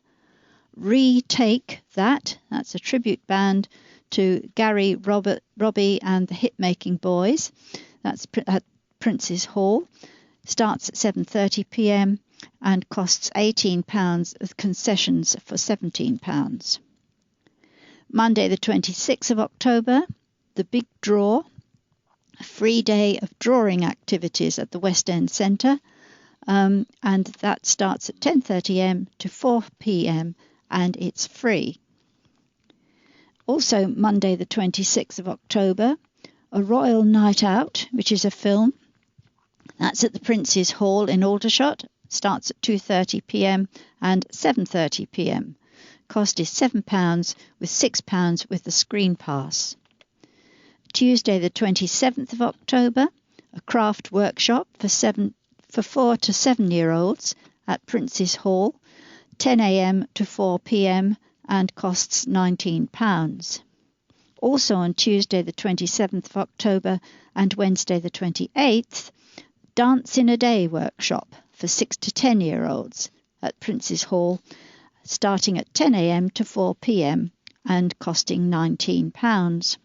B: Retake That, that's a tribute band to Gary, Robbie and the Hitmaking Boys. That's at Prince's Hall. Starts at 7:30 p.m. and costs £18 with concessions for £17. Monday the 26th of October, the Big Draw, a free day of drawing activities at the West End Centre, and that starts at 10:30 a.m. to 4 p.m. and it's free. Also Monday the 26th of October, A Royal Night Out, which is a film. That's at the Prince's Hall in Aldershot. Starts at 2:30 p.m. and 7:30 p.m. Cost is £7 with £6 with the screen pass. Tuesday the 27th of October, a craft workshop for 4 to 7-year-olds at Prince's Hall, 10 a.m. to 4 p.m. and costs £19. Also on Tuesday the 27th of October and Wednesday the 28th, Dance in a Day workshop for 6 to 10-year-olds at Prince's Hall, starting at 10 a.m. to 4 p.m. and costing £19.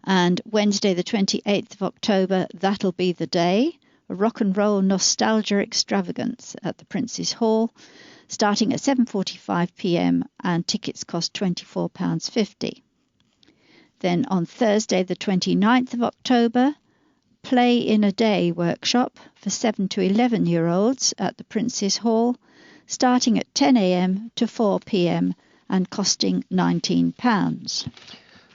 B: And Wednesday the 28th of October, That'll Be the Day, a rock and roll nostalgia extravagance at the Prince's Hall, starting at 7:45 p.m. and tickets cost £24.50. Then on Thursday the 29th of October, Play in a Day workshop for 7 to 11-year-olds at the Prince's Hall, starting at 10 a.m. to 4 p.m. and costing £19.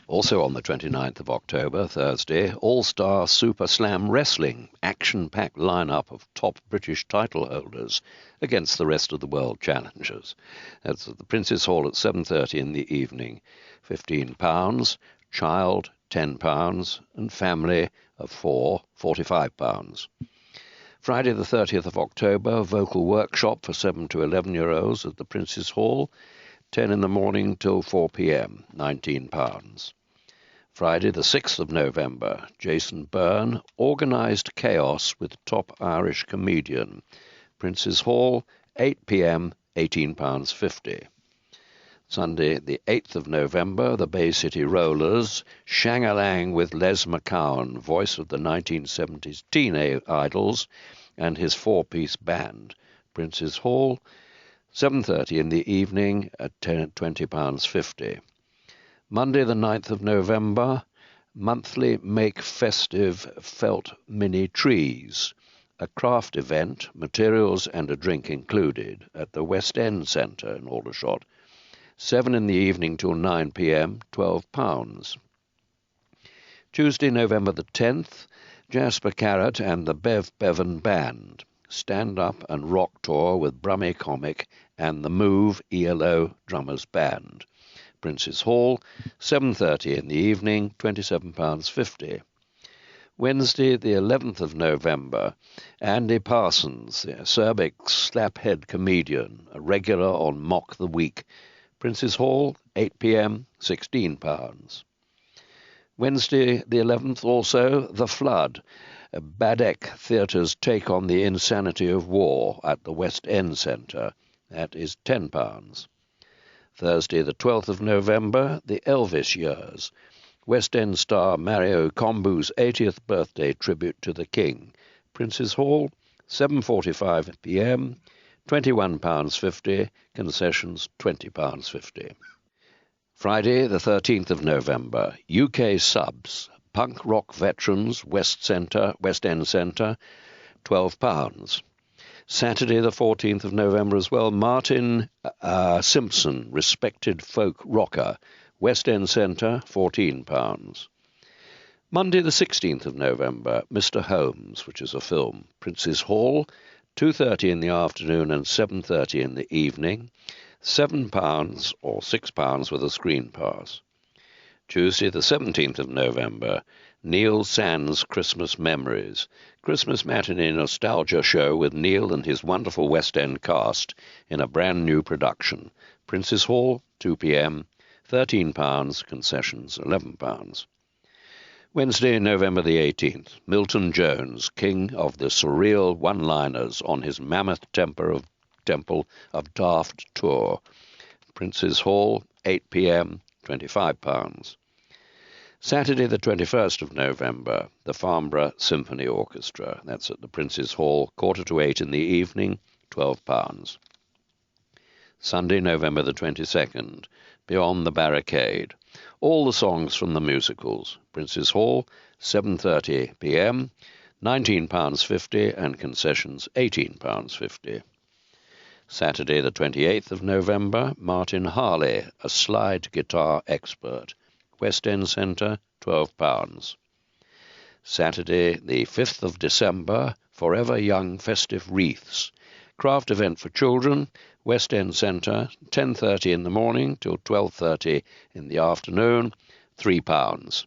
C: Also on the 29th of October, Thursday, All-Star Super Slam Wrestling, action-packed lineup of top British title holders against the rest of the world challengers. That's at the Prince's Hall at 7:30 in the evening. £15, child £10, and family of 4, £45. Friday the 30th of October, vocal workshop for 7 to 11-year-olds at the Prince's Hall, 10 in the morning till 4 p.m, £19. Friday the 6th of November, Jason Byrne, Organised Chaos with top Irish comedian. Prince's Hall, 8 p.m, £18.50. Sunday the 8th of November, the Bay City Rollers, Shang-a-Lang with Les McCowan, voice of the 1970s teen idols, and his 4-piece band. Prince's Hall, 7:30 in the evening at £20.50. Monday the 9th of November, monthly Make Festive Felt Mini Trees, a craft event, materials and a drink included, at the West End Centre in Aldershot, 7 in the evening till 9 p.m, £12. Tuesday, November the 10th, Jasper Carrott and the Bev Bevan Band, stand-up and rock tour with Brummie Comic and the Move ELO Drummers Band. Prince's Hall, 7:30 in the evening, £27.50. Wednesday, the 11th of November, Andy Parsons, the acerbic slaphead comedian, a regular on Mock the Week. Prince's Hall, 8 p.m, £16. Wednesday, the 11th also, The Flood, Badek Theatre's take on the insanity of war at the West End Centre. That is £10. Thursday, the 12th of November, The Elvis Years, West End star Mario Combu's 80th birthday tribute to the King. Prince's Hall, 7:45 p.m, £21.50, concessions £20.50. Friday, the 13th of November, UK Subs, punk rock veterans, West End Centre, £12. Saturday, the 14th of November as well, Martin Simpson, respected folk rocker, West End Centre, £14. Monday, the 16th of November, Mr. Holmes, which is a film, Prince's Hall, 2:30 in the afternoon and 7:30 in the evening, £7 or £6 with a screen pass. Tuesday, the 17th of November, Neil Sand's Christmas Memories, Christmas matinee nostalgia show with Neil and his wonderful West End cast in a brand new production. Prince's Hall, 2 p.m, £13, concessions £11. Wednesday, November the 18th, Milton Jones, king of the surreal one-liners on his mammoth Temple of Daft tour. Prince's Hall, 8 p.m, £25. Saturday the 21st of November, the Farnborough Symphony Orchestra. That's at the Prince's Hall, 7:45 in the evening, £12. Sunday, November the 22nd, Beyond the Barricade. All the songs from the musicals. Prince's Hall, 7:30 p.m, £19.50 and concessions £18.50. Saturday the 28th of November, Martin Harley, a slide guitar expert. West End Centre, £12. Saturday the 5th of December, Forever Young Festive Wreaths. Craft event for children, West End Centre, 10:30 in the morning till 12:30 in the afternoon, £3.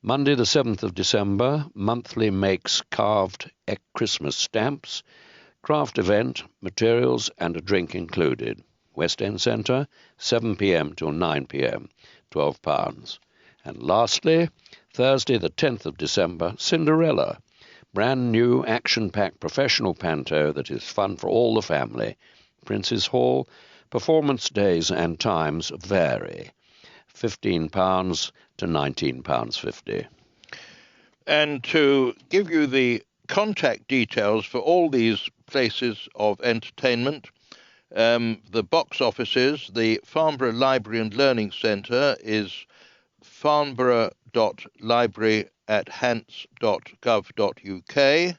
C: Monday the 7th of December, Monthly makes carved Christmas stamps. Craft event, materials and a drink included. West End Centre, 7 p.m. till 9 p.m, £12. And lastly, Thursday the 10th of December, Cinderella. Brand new action-packed professional panto that is fun for all the family. Prince's Hall. Performance days and times vary. £15 to £19.50.
A: And to give you the contact details for all these places of entertainment, the box offices, the Farnborough Library and Learning Centre is farnborough.library@hants.gov.uk,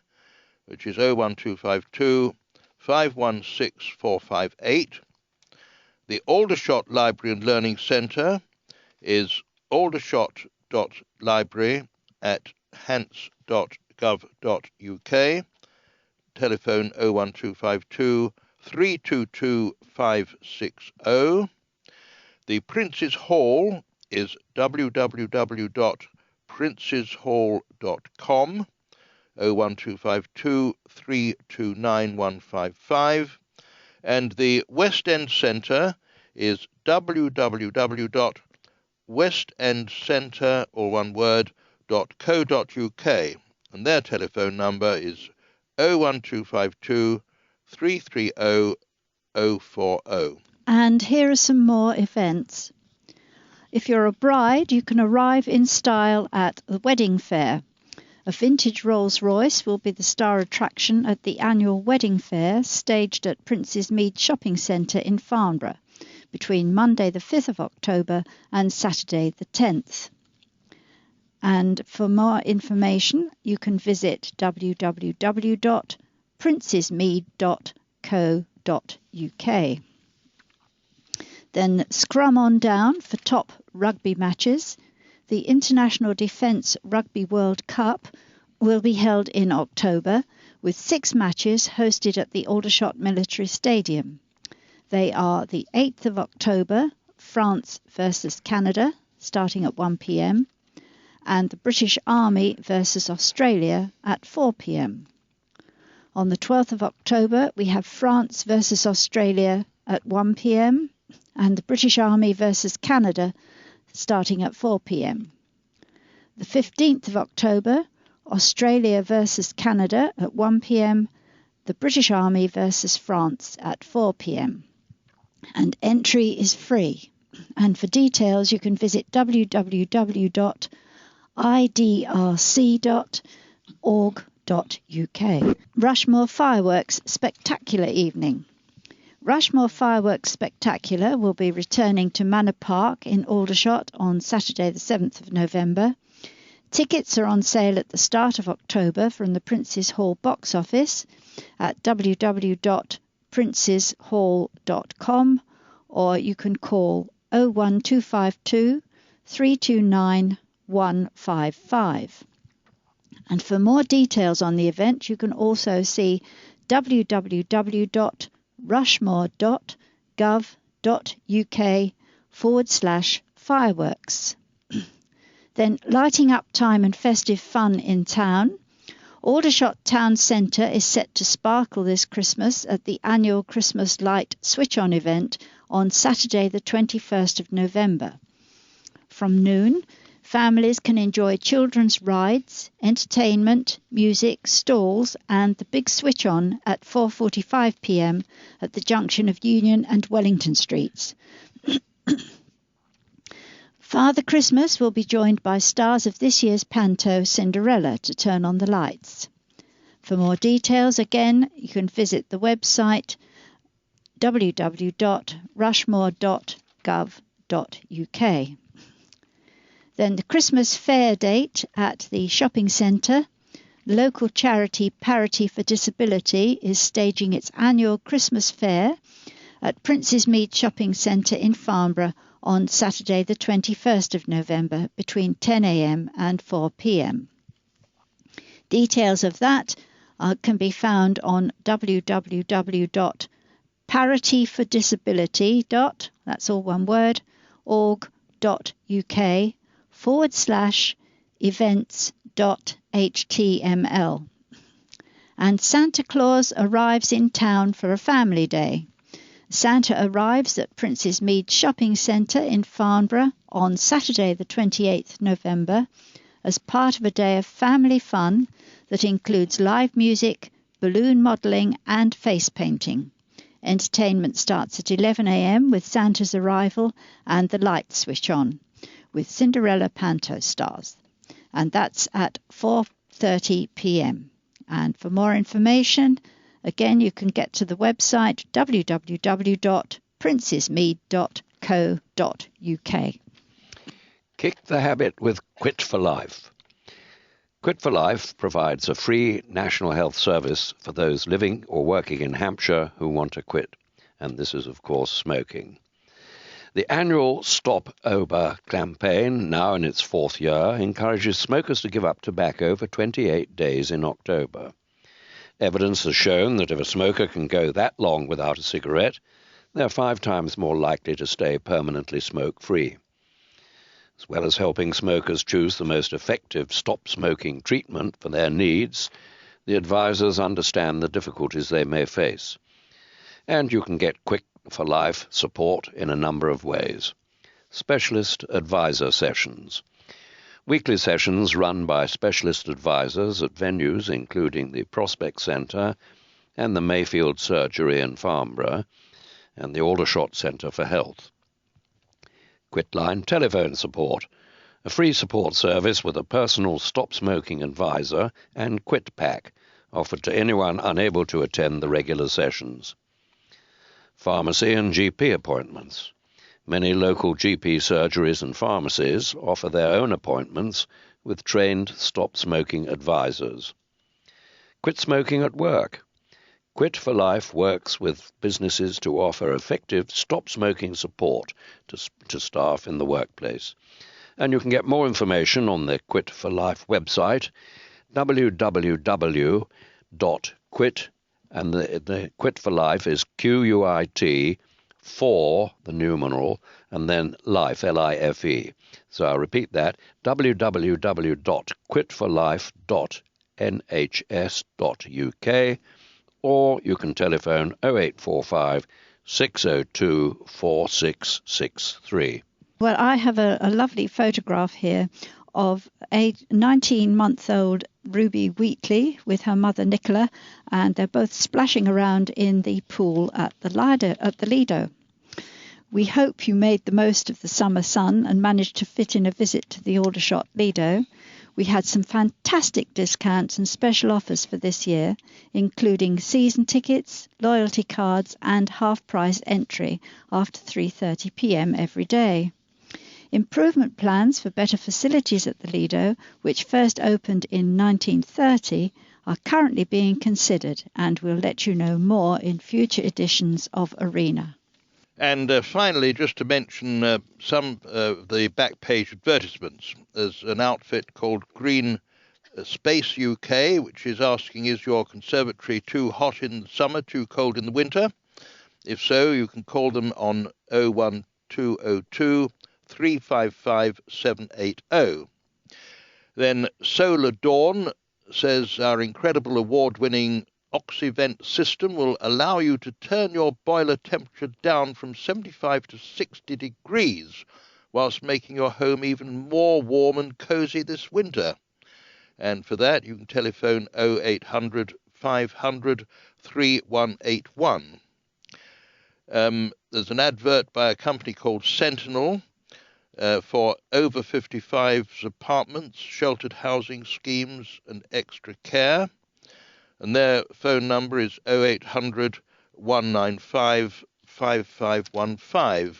A: which is 01252 516 458. The Aldershot Library and Learning Centre is aldershot.library@hants.gov.uk, telephone 01252 322 560. The Prince's Hall is www.princeshall.com, 01252 329 155. And the West End Centre is www.westendcentre, all one word, .co.uk, and their telephone number is 01252 330 040.
B: And here are some more events. If you're a bride, you can arrive in style at the wedding fair. A vintage Rolls-Royce will be the star attraction at the annual wedding fair staged at Prince's Mead Shopping Centre in Farnborough between Monday the 5th of October and Saturday the 10th. And for more information, you can visit www.princesmead.co.uk. Then scrum on down for top rugby matches. The International Defence Rugby World Cup will be held in October with 6 matches hosted at the Aldershot Military Stadium. They are the 8th of October, France versus Canada, starting at 1 p.m, and the British Army versus Australia at 4 p.m. On the 12th of October, we have France versus Australia at 1 p.m, and the British Army versus Canada starting at 4 p.m. The 15th of October, Australia versus Canada at 1 p.m, the British Army versus France at 4 p.m. And entry is free. And for details, you can visit www.idrc.org.uk. Rushmore Fireworks Spectacular Evening. Rushmore Fireworks Spectacular will be returning to Manor Park in Aldershot on Saturday the 7th of November. Tickets are on sale at the start of October from the Prince's Hall box office at www.princeshall.com, or you can call 01252 329 155. And for more details on the event, you can also see www.rushmore.gov.uk/fireworks. Then lighting up time and festive fun in town. Aldershot Town Centre is set to sparkle this Christmas at the annual Christmas Light Switch-On event on Saturday the 21st of November. From noon, Families can enjoy children's rides, entertainment, music, stalls and the big switch on at 4:45 p.m. at the junction of Union and Wellington Streets. Father Christmas will be joined by stars of this year's panto Cinderella to turn on the lights. For more details, again, you can visit the website www.rushmore.gov.uk. Then the Christmas fair date at the shopping centre. Local charity Parity for Disability is staging its annual Christmas fair at Princes Mead Shopping Centre in Farnborough on Saturday the 21st of November between 10 a.m. and 4 p.m. Details of that can be found on www.parityfordisability. That's all one word, org.uk/events.html. And Santa Claus arrives in town for a family day. Santa arrives at Princes Mead Shopping Centre in Farnborough on Saturday the 28th November as part of a day of family fun that includes live music, balloon modelling and face painting. Entertainment starts at 11 a.m. with Santa's arrival and the lights switch on, with Cinderella panto stars. And that's at 4:30 p.m. And for more information, again, you can get to the website www.princesmead.co.uk.
C: Kick the habit with Quit for Life. Quit for Life provides a free national health service for those living or working in Hampshire who want to quit, and this is, of course, smoking. The annual Stop Ober campaign, now in its fourth year, encourages smokers to give up tobacco for 28 days in October. Evidence has shown that if a smoker can go that long without a cigarette, they are 5 times more likely to stay permanently smoke-free. As well as helping smokers choose the most effective stop-smoking treatment for their needs, the advisors understand the difficulties they may face. And you can get Quit for Life support in a number of ways. Specialist advisor sessions. Weekly sessions run by specialist advisors at venues including the Prospect Centre and the Mayfield Surgery in Farnborough and the Aldershot Centre for Health. Quitline telephone support, a free support service with a personal stop-smoking advisor and Quit Pack offered to anyone unable to attend the regular sessions. Pharmacy and GP appointments. Many local GP surgeries and pharmacies offer their own appointments with trained stop-smoking advisors. Quit smoking at work. Quit for Life works with businesses to offer effective stop-smoking support to staff in the workplace. And you can get more information on the Quit for Life website, www.quit, and the Quit for Life is QUIT, for the numeral, and then life, L-I-F-E. So I'll repeat that, www.quitforlife.nhs.uk, or you can telephone 0845 602 4663.
B: Well, I have a lovely photograph here of a 19-month-old Ruby Wheatley with her mother Nicola, and they're both splashing around in the pool at the Lido. We hope you made the most of the summer sun and managed to fit in a visit to the Aldershot Lido. We had some fantastic discounts and special offers for this year, including season tickets, loyalty cards and half-price entry after 3:30 p.m. every day. Improvement plans for better facilities at the Lido, which first opened in 1930, are currently being considered, and we'll let you know more in future editions of Arena.
A: And finally, just to mention some of the back page advertisements. There's an outfit called Green Space UK, which is asking, is your conservatory too hot in the summer, too cold in the winter? If so, you can call them on 01202 355 780. Then Solar Dawn says our incredible award-winning Oxyvent system will allow you to turn your boiler temperature down from 75 to 60 degrees whilst making your home even more warm and cosy this winter. And for that, you can telephone 0800 500 3181. There's an advert by a company called Sentinel for over 55s apartments, sheltered housing schemes and extra care. And their phone number is 0800 195 5515.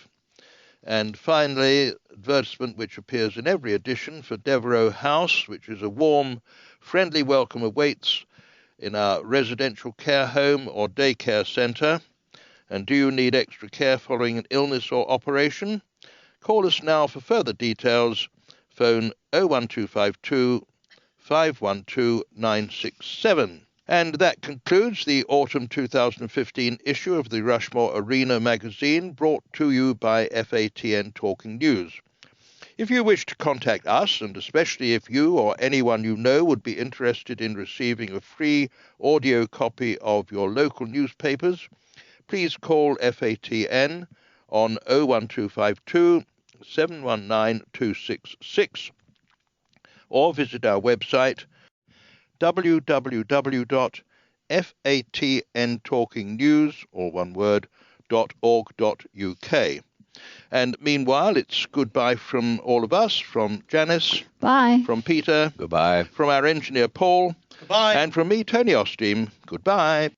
A: And finally, advertisement which appears in every edition for Devereux House, which is a warm, friendly welcome awaits in our residential care home or daycare centre. And do you need extra care following an illness or operation? Call us now for further details. Phone 01252 512 967. And that concludes the autumn 2015 issue of the Rushmore Arena magazine, brought to you by FATN Talking News. If you wish to contact us, and especially if you or anyone you know would be interested in receiving a free audio copy of your local newspapers, please call FATN on 01252 719 266 or visit our website www.fatntalkingnews.org.uk. And meanwhile, it's goodbye from all of us, from Janice.
B: Bye.
A: From Peter.
C: Goodbye.
A: From our engineer, Paul.
D: Goodbye.
A: And from me, Tony Osteen. Goodbye.